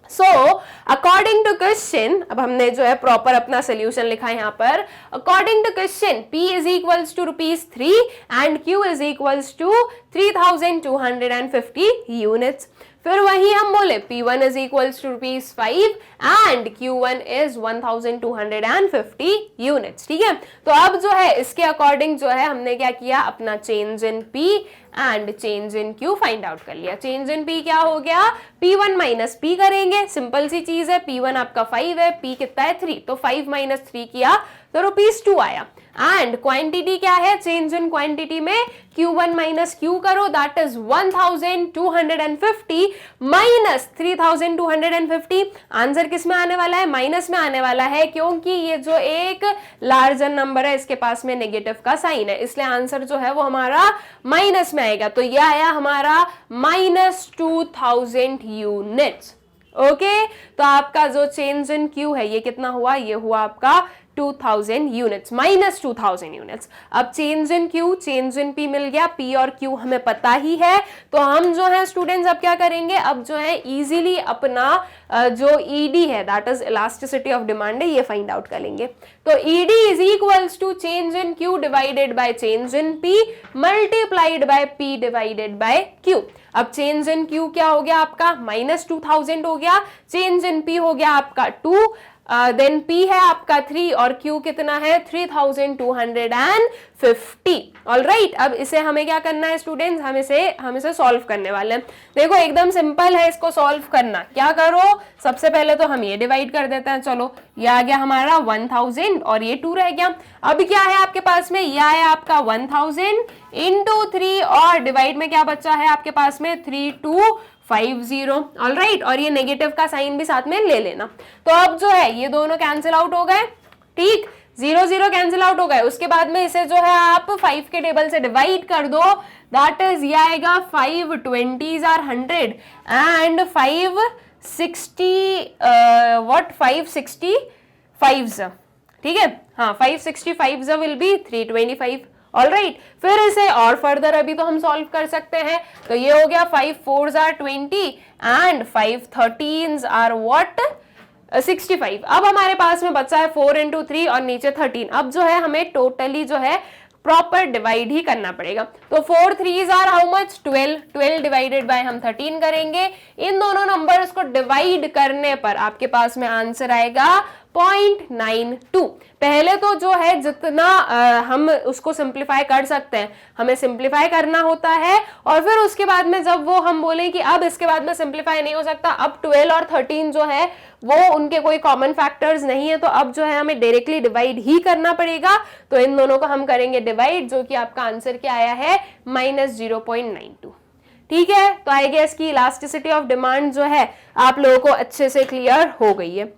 So according to question, अब हमने जो है प्रॉपर अपना सोल्यूशन लिखा है यहाँ पर। According to question P is equals to ₹3 and Q is equals to 3250 units. फिर वही हम बोले P1 is equals to ₹5 and Q1 is 1250 units. ठीक है, तो अब जो है इसके अकॉर्डिंग जो है हमने क्या किया, अपना change in P and change in Q find out कर लिया। चेंज इन P क्या हो गया, P1 माइनस P करेंगे, सिंपल सी चीज है, P1 आपका 5 है, P कितना है 3, तो 5 माइनस 3 किया तो ₹2 आया। एंड क्वांटिटी क्या है, चेंज इन क्वांटिटी में Q1 माइनस Q करो, दैट इज 1250 माइनस 3250। आंसर किस में आने वाला है, माइनस में आने वाला है, क्योंकि ये जो एक लार्जर नंबर है इसके पास में नेगेटिव का साइन है, इसलिए आंसर जो है वो हमारा माइनस में आएगा। तो ये आया हमारा -2000 यूनिट्स। ओके, तो आपका जो चेंज इन Q है ये कितना हुआ, ये हुआ आपका 2000 यूनिट्स, -2000 यूनिट्स। अब change in Q, change in P मिल गया, P और Q हमें पता ही है, तो हम जो है स्टूडेंट्स अब क्या करेंगे, अब जो है इजीली अपना जो ED है, that is elasticity of demand है, ये फाइंड आउट करेंगे। तो ED is equals to change in Q divided by change in P multiplied by P divided by Q। अब चेंज इन Q क्या हो गया आपका, -2000 हो गया, चेंज इन P हो गया आपका 2, देन P है आपका 3 और Q कितना है 3250। ऑलराइट, अब इसे हमें क्या करना है स्टूडेंट्स, हम इसे सॉल्व करने वाले हैं। देखो एकदम सिंपल है इसको सॉल्व करना। क्या करो, सबसे पहले तो हम ये डिवाइड कर देते हैं, चलो ये आ गया हमारा 1000 और ये 2 रह गया। अब क्या है आपके पास में, ये आया आपका 1000 इंटू 3 और डिवाइड में क्या बचा है आपके पास में 3250। ऑलराइट, और ये नेगेटिव का साइन भी साथ में ले लेना। तो अब जो है ये दोनों कैंसिल आउट हो गए, ठीक, 0 0 कैंसिल आउट हो गए। उसके बाद में इसे जो है आप 5 के टेबल से डिवाइड कर दो, दैट इज ये आएगा 5 20s are 100 एंड 565 ठीक है, हाँ 565 विल बी 325। ऑलराइट, फिर इसे और फर्दर अभी तो हम सॉल्व कर सकते हैं। तो ये हो गया 5 4s are 20 and 5 13s are what 65। अब हमारे पास में बचा है 4 into 3 और नीचे 13। अब जो है हमें टोटली जो है प्रॉपर डिवाइड ही करना पड़ेगा। तो 4 3s are how much 12 divided by हम 13 करेंगे। इन दोनों नंबर्स को डिवाइड करने पर आपके पास में आंसर आएगा 0.92। पहले तो जो है जितना हम उसको सिंप्लीफाई कर सकते हैं हमें सिंप्लीफाई करना होता है, और फिर उसके बाद में जब वो हम बोले कि अब इसके बाद में सिंप्लीफाई नहीं हो सकता, अब 12 और 13 जो है वो उनके कोई कॉमन फैक्टर्स नहीं है, तो अब जो है हमें डायरेक्टली डिवाइड ही करना पड़ेगा। तो इन दोनों को हम करेंगे डिवाइड, जो कि आपका आंसर क्या आया है -0.92। ठीक है, तो आई गेस की इलास्टिसिटी ऑफ डिमांड जो है आप लोगों को अच्छे से क्लियर हो गई है।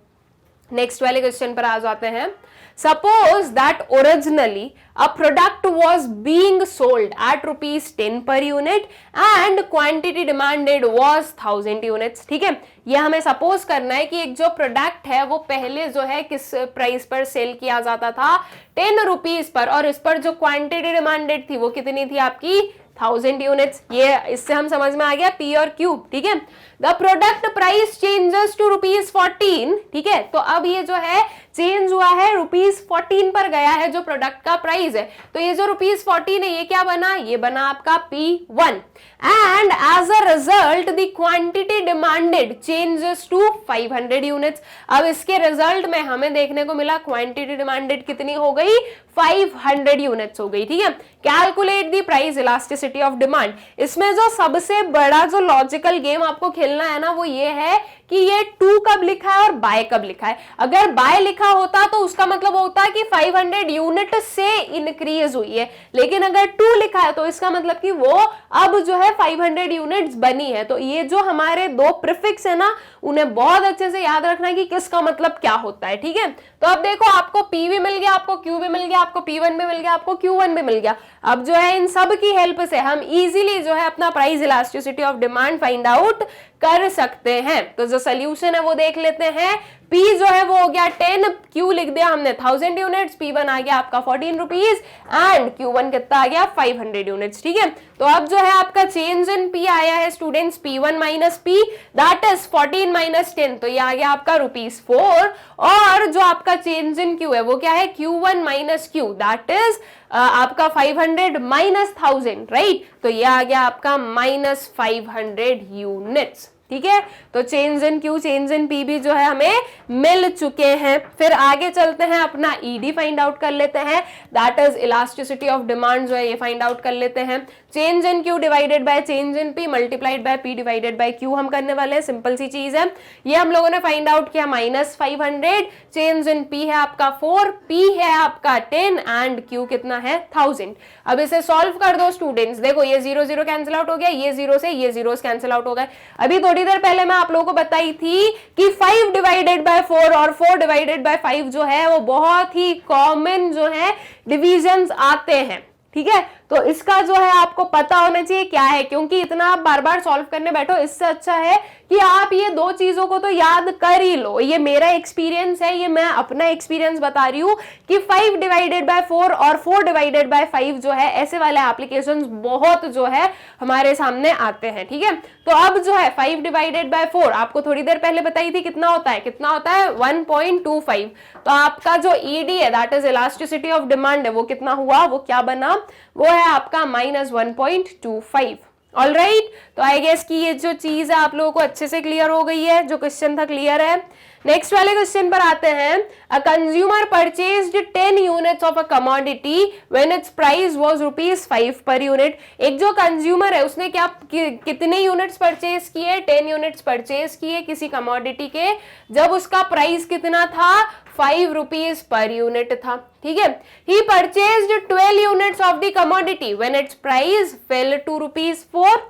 नेक्स्ट वाले क्वेश्चन पर आ जाते हैं। Suppose that originally a product was being sold at ₹10 per unit and quantity demanded was 1000 units। ठीक है, ये हमें सपोज करना है कि एक जो प्रोडक्ट है वो पहले जो है किस प्राइस पर सेल किया जाता था, 10 रुपीज पर, और इस पर जो क्वांटिटी डिमांडेड थी वो कितनी थी आपकी 1000 यूनिट्स। ये इससे हम समझ में आ गया P और Q। ठीक है, the product price changes to ₹14। ठीक है, तो अब ये जो है चेंज हुआ है ₹14 पर गया है जो प्रोडक्ट का प्राइस है। तो ये जो ₹14 है ये क्या बना, ये बना आपका P1 and as a result the quantity demanded changes to 500 units. अब इसके रिजल्ट में हमें देखने को मिला क्वांटिटी डिमांडेड कितनी हो गई 500 यूनिट्स हो गई। ठीक है, calculate the price elasticity of demand. इसमें जो सबसे बड़ा जो लॉजिकल गेम आपको खेलना है ना वो ये है कि ये टू कब लिखा है और बाय कब लिखा है। अगर बाय लिखा होता तो उसका मतलब होता कि 500 यूनिट से इंक्रीज हुई है, लेकिन अगर टू लिखा है तो इसका मतलब कि वो अब जो है 500 यूनिट्स बनी है। तो ये जो हमारे दो प्रीफिक्स है ना उन्हें बहुत अच्छे से याद रखना है कि किसका मतलब क्या होता है। ठीक है, तो अब देखो आपको P भी मिल गया, आपको Q भी मिल गया, आपको P1 भी मिल गया, आपको Q1 भी मिल गया। अब जो है इन सब की हेल्प से हम इजीली जो है अपना price elasticity of demand find out कर सकते हैं। तो जो सोल्यूशन है वो देख लेते हैं। P जो है वो हो गया 10, Q लिख दिया हमने 1000 यूनिट्स, P1 आ गया आपका 14 रुपीज एंड Q1 कितना आ गया 500 यूनिट्स। ठीक है, तो अब जो है आपका चेंज इन P आया है students P1 minus P, that is 14 minus 10, तो ये आ गया आपका ₹4। और जो आपका चेंज इन Q है वो क्या है, Q1 minus Q, that is आपका 500 माइनस 1000, राइट, तो ये आ गया आपका -500 यूनिट्स। ठीक है, तो change in Q change in P भी जो है हमें मिल चुके हैं। फिर आगे चलते हैं, अपना ED फाइंड आउट कर लेते हैं, that is elasticity of demand जो है ये फाइंड आउट कर लेते हैं। Change in Q divided by change in P multiplied by P divided by Q हम करने वाले हैं, सिंपल सी चीज है। ये हम लोगों ने फाइंड आउट किया -500, चेंज इन P है आपका 4, P है आपका 10 एंड Q कितना है 1000। अब इसे सॉल्व कर दो स्टूडेंट्स, देखो ये 0 0 कैंसिल आउट हो गया, ये 0 से ये 0 कैंसिल आउट हो गए। अभी थोड़ी देर पहले मैं आप लोगों को बताई थी कि 5 डिवाइडेड बाय 4 और 4 डिवाइडेड बाय 5 जो है वो बहुत ही कॉमन जो है डिविजन्स आते हैं। ठीक है, तो इसका जो है आपको पता होना चाहिए क्या है, क्योंकि इतना आप बार बार सॉल्व करने बैठो, इससे अच्छा है कि आप ये दो चीजों को तो याद कर ही लो। ये मेरा एक्सपीरियंस है, ये मैं अपना एक्सपीरियंस बता रही हूँ कि 5 डिवाइडेड बाय 4 और 4 डिवाइडेड बाय 5 जो है ऐसे वाले एप्लीकेशंस बहुत जो है हमारे सामने आते हैं। ठीक है, तो अब जो है 5 डिवाइडेड बाय 4 आपको थोड़ी देर पहले बताई थी कितना होता है, 1.25। तो आपका जो ED है that is elasticity of demand है वो कितना हुआ, वो क्या बना, वो है आपका -1.25। ऑल राइट, तो आई गेस कि ये जो चीज है आप लोगों को अच्छे से क्लियर हो गई है, जो क्वेश्चन था क्लियर है। नेक्स्ट वाले क्वेश्चन पर आते हैं। A consumer purchased 10 units of a commodity when its price was ₹5 per unit. एक जो कंज्यूमर है उसने क्या कितने यूनिट्स परचेज किए, 10 यूनिट्स परचेज किए किसी कमोडिटी के, जब उसका प्राइस कितना था, ₹5 पर यूनिट था। ठीक है, he purchased 12 units of the commodity when its price fell to ₹4।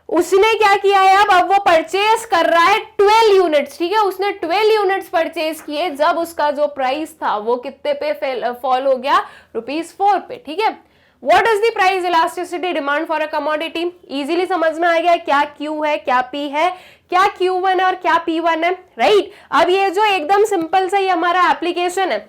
उसने क्या किया है, अब वो परचेज कर रहा है 12 यूनिट्स। ठीक है, उसने 12 यूनिट्स परचेज किए जब उसका जो प्राइस था वो कितने पे फॉल हो गया, ₹4 पे। ठीक है, what is the price elasticity demand for a commodity, easily समझ में आ गया क्या Q है क्या P है, क्या Q1 है और क्या P1 है, राइट। अब ये जो एकदम सिंपल सा ये हमारा एप्लीकेशन है,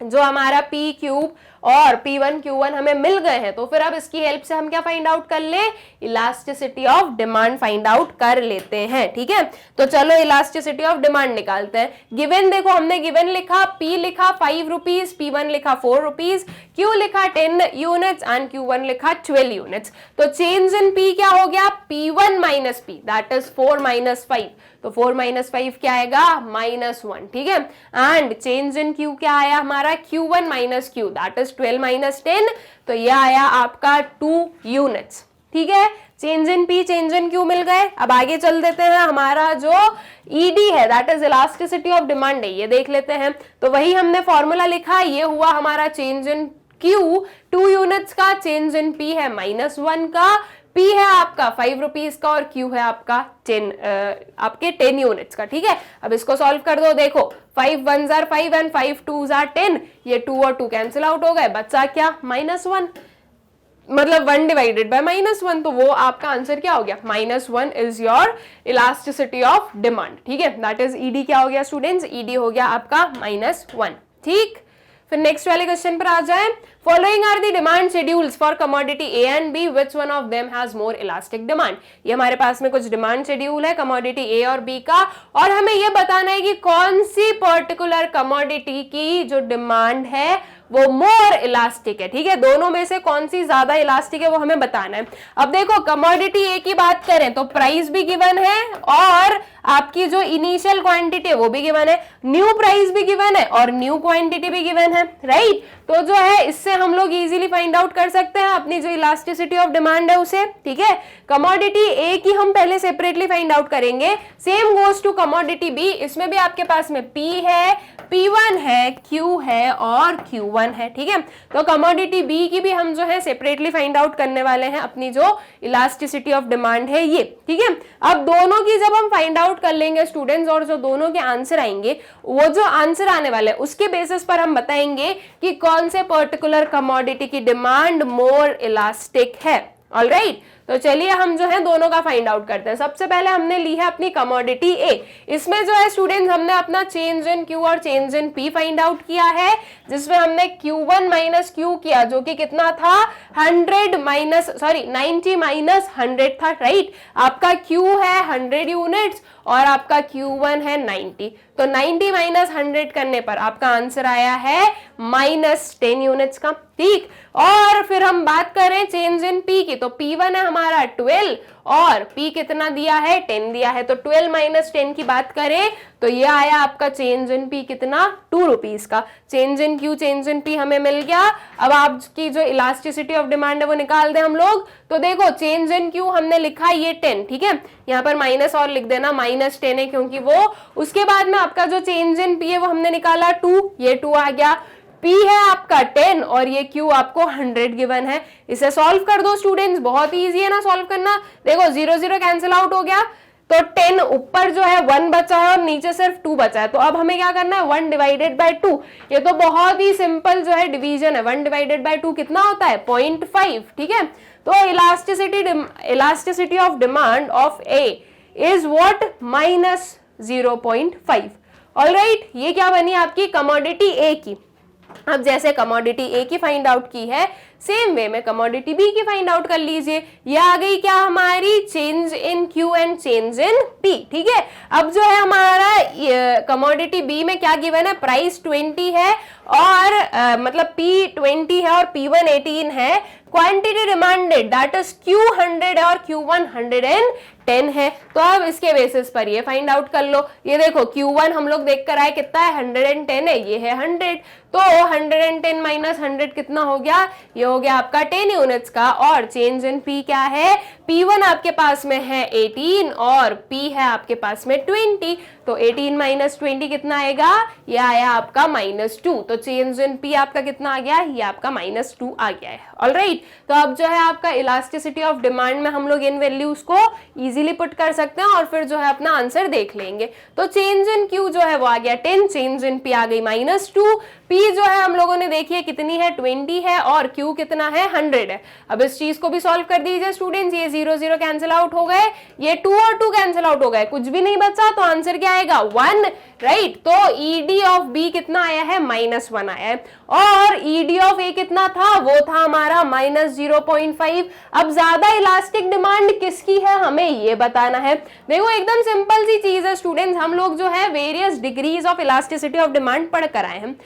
जो हमारा P क्यूब और P1 Q1 हमें मिल गए हैं, तो फिर अब इसकी हेल्प से हम क्या फाइंड आउट कर ले, elasticity of demand find out कर लेते हैं। ठीक है, तो चलो इलास्टिसिटी ऑफ डिमांड निकालते हैं। गिवन देखो, हमने गिवन लिखा, P लिखा ₹5, P1 लिखा ₹4, Q लिखा 10 यूनिट्स एंड Q1 लिखा 12 यूनिट्स। तो चेंज इन P क्या हो गया, P1 minus P, that is 4 minus 5, तो 4 माइनस 5 क्या आएगा, -1। ठीक है, एंड चेंज इन Q क्या आया हमारा, Q1 minus Q, that is 12 minus 10, तो ये आया आपका 2 यूनिट्स। ठीक है, change in P change in Q मिल गए। अब आगे चल देते हैं, हमारा जो ED है that is elasticity of demand है, ये देख लेते हैं। तो वही हमने फॉर्मूला लिखा, ये हुआ हमारा चेंज इन Q 2 यूनिट्स का, चेंज इन P है -1 का, P है आपका ₹5 का और Q है आपका 10 यूनिट्स का। ठीक है, अब इसको सॉल्व कर दो, देखो 5 1s are 5 and 5 2s are 10, ये 2 और 2 कैंसिल आउट हो गए, बचा क्या, -1, मतलब 1 डिवाइडेड बाय -1, तो वो आपका आंसर क्या हो गया, -1 is your elasticity of demand. ठीक है, दैट इज ED क्या हो गया स्टूडेंट्स, ED हो गया आपका -1। ठीक, फिर नेक्स्ट वाले क्वेश्चन पर आ जाए। Following are the demand schedules for commodity A and B, which one of them has more elastic demand. ये हमारे पास में कुछ डिमांड शेड्यूल है कमोडिटी A और B का, और हमें ये बताना है कि कौन सी पर्टिकुलर कमोडिटी की जो डिमांड है वो मोर इलास्टिक है। ठीक है, दोनों में से कौन सी ज्यादा इलास्टिक है वो हमें बताना है। अब देखो कमोडिटी A की बात करें तो प्राइस भी गिवन है और आपकी जो इनिशियल क्वांटिटी है वो भी गिवन है, न्यू प्राइस भी गिवन है और न्यू क्वांटिटी भी गिवन है, राइट। तो जो है इससे हम लोग इजीली फाइंड आउट कर सकते हैं अपनी जो इलास्टिसिटी ऑफ डिमांड है उसे। ठीक है, कमोडिटी A की हम पहले सेपरेटली फाइंड आउट करेंगे, same goes to commodity B। इसमें भी आपके पास में P है, P1 है, Q है और Q1 है। ठीक है, तो कमोडिटी B की भी हम जो है सेपरेटली फाइंड आउट करने वाले हैं अपनी जो इलास्टिसिटी ऑफ डिमांड है ये। ठीक है, अब दोनों की जब हम फाइंड आउट कर लेंगे स्टूडेंट्स, और जो दोनों के आंसर आएंगे, वो जो आंसर आने वाले हैं उसके बेसिस पर हम बताएंगे कि कौन से पर्टिकुलर कमोडिटी की डिमांड मोर इलास्टिक है। ऑलराइट, तो चलिए हम जो है दोनों का फाइंड आउट करते हैं। सबसे पहले हमने ली है अपनी कमोडिटी ए। इसमें जो है स्टूडेंट्स हमने अपना चेंज इन क्यू और change in P find out किया है, जिसमें हमने Q1 माइनस क्यू किया जो कि कितना था 90 माइनस 100 था, राइट। आपका Q है 100 यूनिट्स और आपका Q1 है 90, तो 90 माइनस 100 करने पर आपका आंसर आया है -10 यूनिट्स का, ठीक। और फिर हम बात करें चेंज इन P की, तो P1 है हमारा 12 और P कितना दिया है 10 दिया है, तो 12 माइनस 10 की बात करें तो ये आया आपका चेंज इन P कितना 2 रुपीज का। Change in Q change in P हमें मिल गया। अब आपकी जो इलास्टिसिटी ऑफ डिमांड है वो निकाल दें हम लोग। तो देखो चेंज इन Q हमने लिखा ये 10, ठीक है, यहाँ पर माइनस और लिख देना, -10 है क्योंकि वो। उसके बाद में आपका जो चेंज इन P है वो हमने निकाला 2, ये 2 आ गया। P है आपका 10 और ये Q आपको 100 गिवन है। इसे सॉल्व कर दो स्टूडेंट्स, बहुत इजी है ना सॉल्व करना। देखो 0 0 कैंसिल आउट हो गया, तो 10 ऊपर जो है 1 बचा है और नीचे सिर्फ 2 बचा है। तो अब हमें क्या करना है 1 डिवाइडेड बाय 2। ये तो बहुत ही सिंपल जो है डिवीजन है। 1 डिवाइडेड बाय 2 कितना होता है 0.5, ठीक है। तो elasticity of demand of A is what -0.5। Alright, ये क्या बनी आपकी कमोडिटी ए की। अब जैसे कमोडिटी ए की फाइंड आउट की है, सेम वे में कमोडिटी बी की फाइंड आउट कर लीजिए। ये आ गई क्या हमारी change in Q and change in P, ठीक है। अब जो है हमारा कमोडिटी बी में क्या गिवन है, प्राइस 20 है और मतलब P 20 है और P1 18 है। Quantity demanded that is Q 100 है और Q1 110 है। तो अब इसके बेसिस पर ये फाइंड आउट कर लो। ये देखो Q1 हम लोग देख कर आए कितना है 110 है, ये है 100, तो 110 माइनस 100 कितना हो गया, ये हो गया आपका 10 यूनिट्स का। और चेंज इन P क्या है, P1 आपके पास में है 18 और P है आपके पास में 20, तो 18 माइनस 20 कितना आएगा, ये आया आपका -2। तो चेंज इन P आपका कितना आ गया, ये आपका -2 आ गया है। ऑलराइट, तो अब जो है आपका इलास्टिसिटी ऑफ डिमांड में हम लोग इन वैल्यूज को इजीली पुट कर सकते हैं और फिर जो है अपना आंसर देख लेंगे। तो चेंज इन Q जो है वो आ गया 10, चेंज इन P आ गई -2, P जो है हम लोगों ने देखिए कितनी है 20 है और Q कितना है 100 है। अब इस चीज को भी सॉल्व कर दीजिए स्टूडेंट्स। ये 0 0 कैंसिल आउट हो गए, ये 2 और 2 कैंसिल आउट हो गए, कुछ भी नहीं बचा, तो आंसर क्या आएगा 1, राइट। तो ED ऑफ B कितना आया है -1 आया है और ED ऑफ A कितना था, वो था हमारा -0.5। अब ज्यादा इलास्टिक डिमांड किसकी है हमें ये बताना है। देखो एकदम सिंपल सी चीज है स्टूडेंट्स, हम लोग जो है various degrees of elasticity of demand पढ़ कर आए हैं।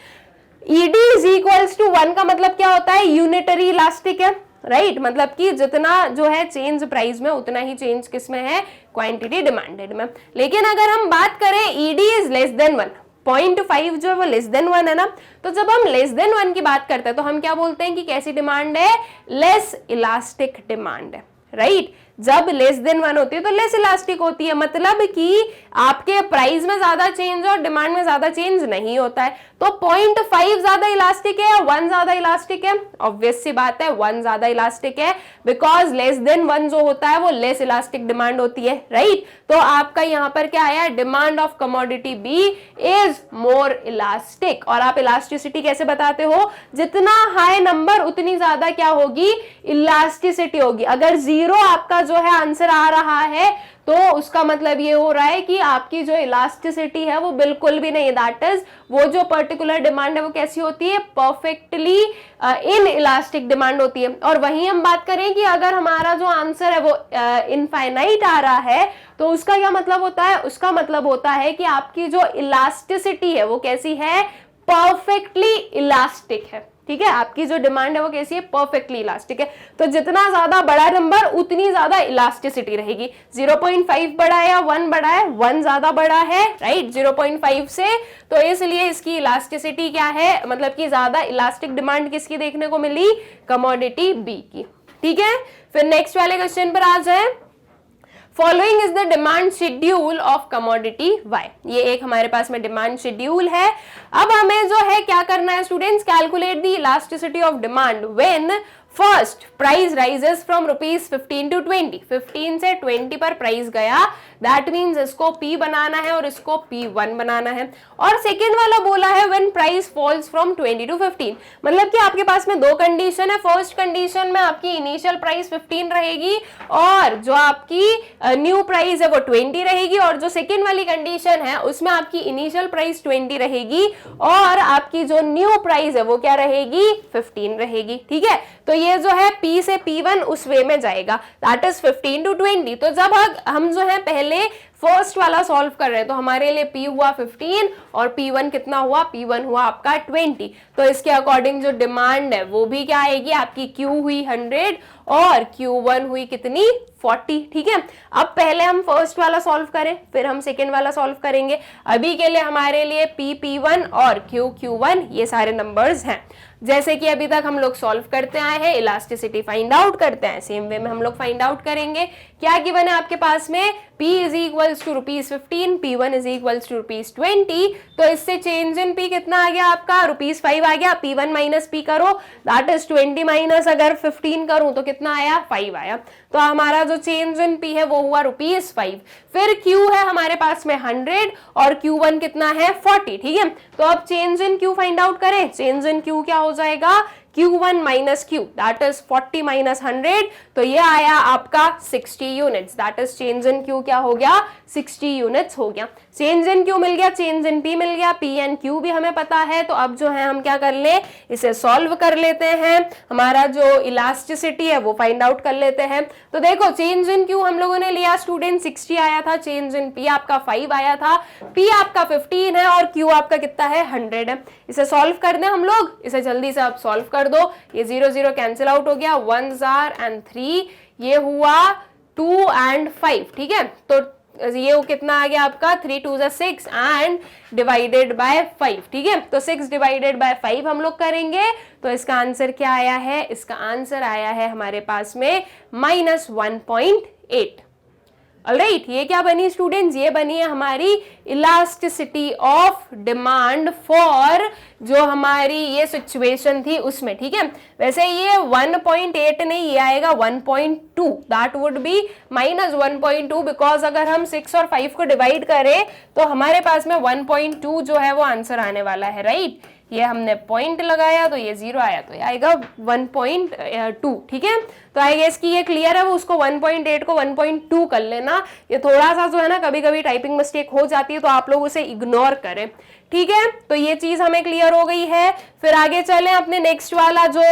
ED इज इक्वल्स टू 1 का मतलब क्या होता है, यूनिटरी इलास्टिक है, राइट। मतलब कि जितना जो है चेंज प्राइस में उतना ही चेंज किसमें है, क्वांटिटी डिमांडेड में। लेकिन अगर हम बात करें ED इज लेस देन 1, 0.5 जो है वो लेस देन 1 है ना, तो जब हम लेस देन 1 की बात करते हैं तो हम क्या बोलते हैं कि कैसी डिमांड है, लेस इलास्टिक डिमांड है, राइट। जब लेस देन 1 होती है तो लेस इलास्टिक होती है, मतलब कि आपके प्राइस में ज्यादा चेंज और डिमांड में ज्यादा चेंज नहीं होता है। तो 0.5 ज्यादा इलास्टिक है या 1 ज्यादा इलास्टिक है, ऑब्वियस सी बात है 1 ज्यादा इलास्टिक है, बिकॉज लेस देन 1 जो होता है वो लेस इलास्टिक डिमांड होती है, राइट। तो आपका यहाँ पर क्या आया, demand of commodity B is more elastic. और आप इलास्टिसिटी कैसे बताते हो, जितना हाई नंबर उतनी ज्यादा क्या होगी, इलास्टिसिटी होगी। अगर 0 आपका जो है आंसर आ रहा है तो उसका मतलब ये हो रहा है कि आपकी जो इलास्टिसिटी है वो बिल्कुल भी नहीं, दैट इज वो जो पर्टिकुलर डिमांड है वो कैसी होती है, परफेक्टली इन इलास्टिक डिमांड होती है। और वहीं हम बात करें कि अगर हमारा जो आंसर है वो इनफाइनाइट आ रहा है तो उसका क्या मतलब होता है, उसका मतलब होता है कि आपकी जो इलास्टिसिटी है वो कैसी है, परफेक्टली इलास्टिक है, ठीक है। आपकी जो डिमांड है वो कैसी है, परफेक्टली इलास्टिक है। तो जितना ज्यादा बड़ा नंबर उतनी ज्यादा इलास्टिसिटी रहेगी। 0.5 बड़ा है या 1 बड़ा है, 1 ज्यादा बड़ा है, राइट, 0.5 से। तो इसलिए इसकी इलास्टिसिटी क्या है, मतलब कि ज्यादा इलास्टिक डिमांड किसकी देखने को मिली, कमोडिटी बी की, ठीक है। फिर नेक्स्ट वाले क्वेश्चन पर आ जाए। Following is the demand schedule of commodity Y. ये एक हमारे पास में डिमांड शेड्यूल है। अब हमें जो है क्या करना है students, calculate the elasticity of demand when first price rises from ₹15 to 20, 15 से 20 पर प्राइस गया, दैट मीन्स इसको P बनाना है और इसको P1 बनाना है। और सेकेंड वाला बोला है when price falls from 20 to 15, मतलब कि आपके पास में दो कंडीशन है। फर्स्ट कंडीशन में आपकी इनिशियल प्राइस 15 रहेगी और जो आपकी न्यू प्राइस है वो 20 रहेगी, और जो सेकेंड वाली कंडीशन है उसमें आपकी इनिशियल प्राइस 20 रहेगी और आपकी जो न्यू प्राइस है वो क्या रहेगी, 15 रहेगी। ठीक है, तो ये जो है P से P1 उस वे में जाएगा, दैट इज 15 to 20। तो जब हम जो है पहले फर्स्ट वाला सॉल्व कर रहे हैं तो हमारे लिए P हुआ 15 और P1 कितना हुआ, P1 हुआ आपका 20। तो इसके अकॉर्डिंग जो डिमांड है वो भी क्या आएगी, आपकी Q हुई 100 और Q1 हुई कितनी, 40। ठीक है, अब पहले हम फर्स्ट वाला सॉल्व करें फिर हम सेकेंड वाला सॉल्व करेंगे। अभी के लिए हमारे लिए P P1 और Q Q1 ये सारे नंबर्स हैं। जैसे कि अभी तक हम लोग सॉल्व करते आए हैं, इलास्टिसिटी फाइंड आउट करते हैं, सेम वे में हम लोग फाइंड आउट करेंगे। क्या गिवन है आपके पास में, P is equals to ₹15, P1 is equals to ₹20। तो इससे चेंज इन P कितना आ गया आपका, ₹5 आ गया। P1 माइनस P करो, दैट इज 20 माइनस अगर 15 करूं तो कितना आया, 5 आया। तो हमारा जो चेंज इन P है वो हुआ ₹5। फिर Q है हमारे पास में 100 और Q1 कितना है, 40। ठीक है, तो अब change in Q find out करें। चेंज इन Q क्या हो जाएगा, Q1 minus Q, that is 40 minus 100, तो ये आया आपका 60 units. That is change in Q क्या हो गया, 60 यूनिट्स हो गया। चेंज इन Q मिल गया, चेंज इन P मिल गया, P एंड Q भी हमें पता है। तो अब जो है हम क्या कर ले, इसे सॉल्व कर लेते हैं, हमारा जो इलास्टिसिटी है वो फाइंड आउट कर लेते हैं। तो देखो चेंज इन Q हम लोगों ने लिया स्टूडेंट 60 आया था, चेंज इन P आपका 5 आया था, P आपका 15 है और Q आपका कितना है, 100 है। इसे सॉल्व कर दें हम लोग, इसे जल्दी से आप सॉल्व कर दो। ये 0 0 कैंसिल आउट हो गया, 1 and 3, ये हुआ 2 and 5। ठीक है, तो ये कितना आ गया आपका, 3 2 6 एंड डिवाइडेड बाय 5। ठीक है, तो 6 डिवाइडेड बाय 5 हम लोग करेंगे। तो इसका आंसर क्या आया है, इसका आंसर आया है हमारे पास में -1.8। ऑलराइट, ये क्या बनी स्टूडेंट्स, ये बनी है हमारी इलास्टिसिटी ऑफ डिमांड फॉर जो हमारी ये सिचुएशन थी उसमें। ठीक है, वैसे ये 1.8 नहीं, ये आएगा 1.2, दैट वुड बी -1.2, बिकॉज अगर हम 6 और 5 को डिवाइड करें तो हमारे पास में 1.2 जो है वो आंसर आने वाला है। राइट, ये हमने पॉइंट लगाया तो ये 0 आया, तो ये आएगा 1.2। ठीक है, तो आई गेस कि ये क्लियर है, वो उसको 1.8 को 1.2 कर लेना। ये थोड़ा सा जो है ना कभी कभी टाइपिंग मिस्टेक हो जाती है, तो आप लोग उसे इग्नोर करें। ठीक है, तो ये चीज हमें क्लियर हो गई है। फिर आगे चलें अपने नेक्स्ट वाला जो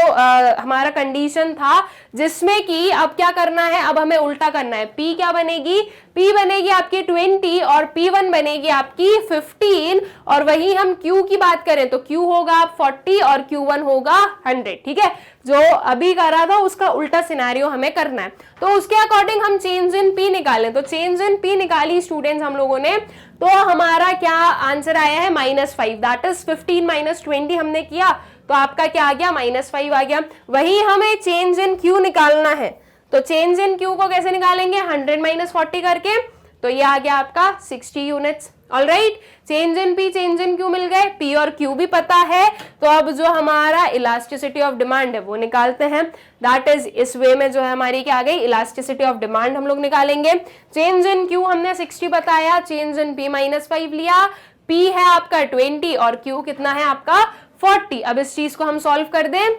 हमारा कंडीशन था, जिसमें कि अब क्या करना है, अब हमें उल्टा करना है। P क्या बनेगी, P बनेगी आपकी 20 और P1 बनेगी आपकी 15, और वही हम Q की बात करें तो Q होगा 40 और Q1 होगा 100। ठीक है, जो अभी करा था उसका उल्टा सिनेरियो हमें करना है। तो उसके अकॉर्डिंग हम चेंज इन P निकालें, तो चेंज इन P निकाली स्टूडेंट्स हम लोगों ने, तो हमारा क्या आंसर आया है, -5। दैट इज 15 माइनस 20 हमने किया, तो आपका क्या आ गया, -5 आ गया। वही हमें चेंज इन Q निकालना है, तो चेंज इन Q को कैसे निकालेंगे, 100 माइनस 40 करके, तो ये आ गया आपका 60 units. Alright, change in P change in Q मिल गए, P और Q भी पता है। तो अब जो हमारा इलास्टिसिटी ऑफ डिमांड है वो निकालते हैं। दैट इज इस वे में जो है हमारी क्या आ गई, इलास्टिसिटी ऑफ डिमांड हम लोग निकालेंगे। चेंज इन Q हमने 60 बताया, चेंज इन P -5 लिया, P है आपका 20 और Q कितना है आपका 40। अब इस चीज को हम सॉल्व कर दें,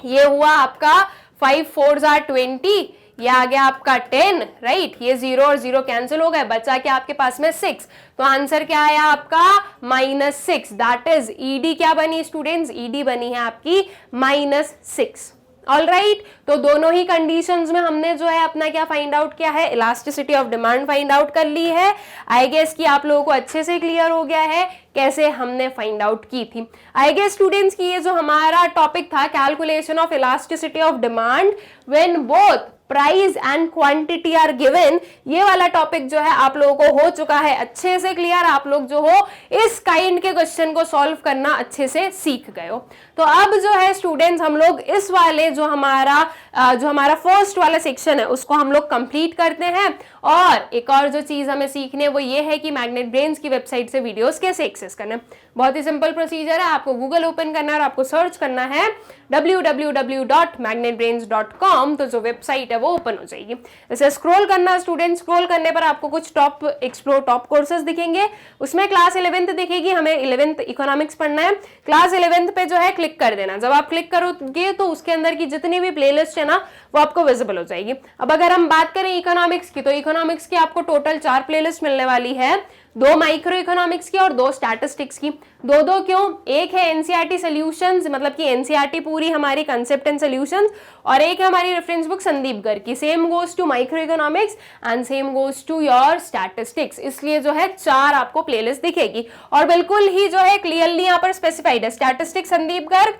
ये हुआ आपका 5 4 20, ये आ गया आपका 10। राइट, ये 0 और 0 कैंसिल हो गए, बचा क्या आपके पास में 6। तो आंसर क्या आया आपका -6। दैट इज ईडी क्या बनी स्टूडेंट्स, ईडी बनी है आपकी -6। ऑलराइट, तो दोनों ही कंडीशंस में हमने जो है अपना क्या फाइंड आउट किया है, elasticity of demand find out कर ली है। आई गेस कि आप लोगों को अच्छे से क्लियर हो गया है कैसे हमने फाइंड आउट की थी। आई गेस स्टूडेंट्स की ये जो हमारा टॉपिक था, calculation of elasticity of demand when both price and quantity are given, ये वाला टॉपिक जो है आप लोगों को हो चुका है अच्छे से क्लियर। आप लोग जो हो इस काइंड के क्वेश्चन को सॉल्व करना अच्छे से सीख गए हो। तो अब जो है स्टूडेंट्स हम लोग इस वाले जो हमारा फर्स्ट वाला सेक्शन है उसको हम लोग कंप्लीट करते हैं, और एक और जो चीज हमें सीखनी है वो ये है कि मैग्नेट ब्रेन्स की वेबसाइट से वीडियोस कैसे एक्सेस करना। बहुत ही सिंपल प्रोसीजर है, आपको गूगल ओपन करना है और आपको सर्च करना है www.magnetbrains.com, तो जो वेबसाइट है वो ओपन हो जाएगी। जैसे स्क्रॉल करना स्टूडेंट, स्क्रॉल करने पर आपको कुछ टॉप एक्सप्लोर टॉप कोर्सेज दिखेंगे, उसमें क्लास 11th दिखेगी, हमें 11th इकोनॉमिक्स पढ़ना है। क्लास 11th पे जो है क्लिक कर देना, जब आप क्लिक करोगे तो उसके अंदर की जितनी भी प्लेलिस्ट है ना वो आपको विजिबल हो जाएगी। अब अगर हम बात करें इकोनॉमिक्स की, तो इकोनॉमिक्स की आपको टोटल 4 प्लेलिस्ट मिलने वाली है, 2 माइक्रो इकोनॉमिक्स की और 2 स्टैटिस्टिक्स की। दो क्यों? एक है एनसीईआरटी सॉल्यूशंस, मतलब कि एनसीईआरटी पूरी हमारी कंसेप्ट एंड सॉल्यूशंस, और एक है हमारी रेफरेंस बुक संदीप गर्ग की। Same goes to micro economics and same goes to your statistics, इसलिए जो है 4 आपको प्लेलिस्ट दिखेगी और बिल्कुल ही जो है क्लियरली यहाँ पर स्पेसिफाइड है, statistics Sandeep Garg,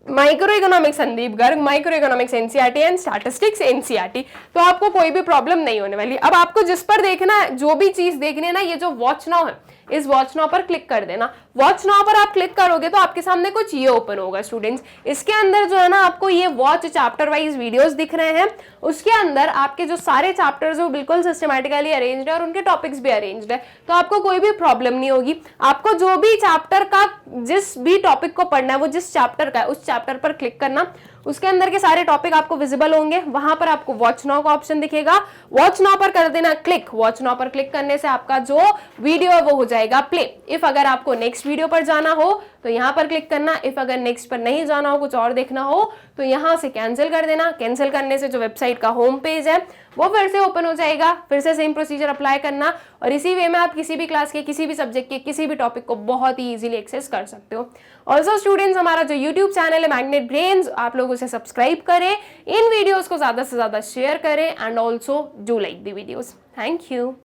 micro economics Sandeep Garg, micro economics NCERT and statistics NCERT, तो आपको कोई भी प्रॉब्लम नहीं होने वाली। अब आपको जिस पर देखना है, जो भी चीज देखनी है ना, ये जो वॉच नाउ है, इस वॉच नाउ पर क्लिक कर देना। वॉच नाउ पर आप क्लिक करोगे तो आपके सामने कुछ ये ओपन होगा स्टूडेंट्स। इसके अंदर जो है ना आपको ये वॉच चैप्टर वाइज वीडियोस दिख रहे हैं, उसके अंदर आपके जो सारे चैप्टर्स वो बिल्कुल सिस्टमैटिकली अरेंज्ड है और उनके टॉपिक्स भी अरेंज्ड है, तो आपको कोई भी प्रॉब्लम नहीं होगी। आपको जो भी चैप्टर का जिस भी टॉपिक को पढ़ना है, वो जिस चैप्टर का है उस चैप्टर पर क्लिक करना, उसके अंदर के सारे टॉपिक आपको विजिबल होंगे, वहां पर आपको वॉच नाउ का ऑप्शन दिखेगा, वॉच नाउ पर कर देना क्लिक। वॉच नाउ पर क्लिक करने से आपका जो वीडियो है वो हो जाएगा प्ले। इफ अगर आपको नेक्स्ट वीडियो पर जाना हो तो यहां पर क्लिक करना, इफ अगर नेक्स्ट पर नहीं जाना हो, कुछ और देखना हो, तो यहां से कैंसिल कर देना। कैंसिल करने से जो वेबसाइट का होम पेज है वो फिर से ओपन हो जाएगा, फिर से सेम प्रोसीजर अप्लाई करना, और इसी वे में आप किसी भी क्लास के किसी भी सब्जेक्ट के किसी भी टॉपिक को बहुत ही इजीली एक्सेस कर सकते हो। ऑल्सो स्टूडेंट्स, हमारा जो यूट्यूब चैनल है मैग्नेट ब्रेन्स, आप लोग उसे सब्सक्राइब करें, इन वीडियोस को ज्यादा से ज्यादा शेयर करें and also do like the videos. Thank you.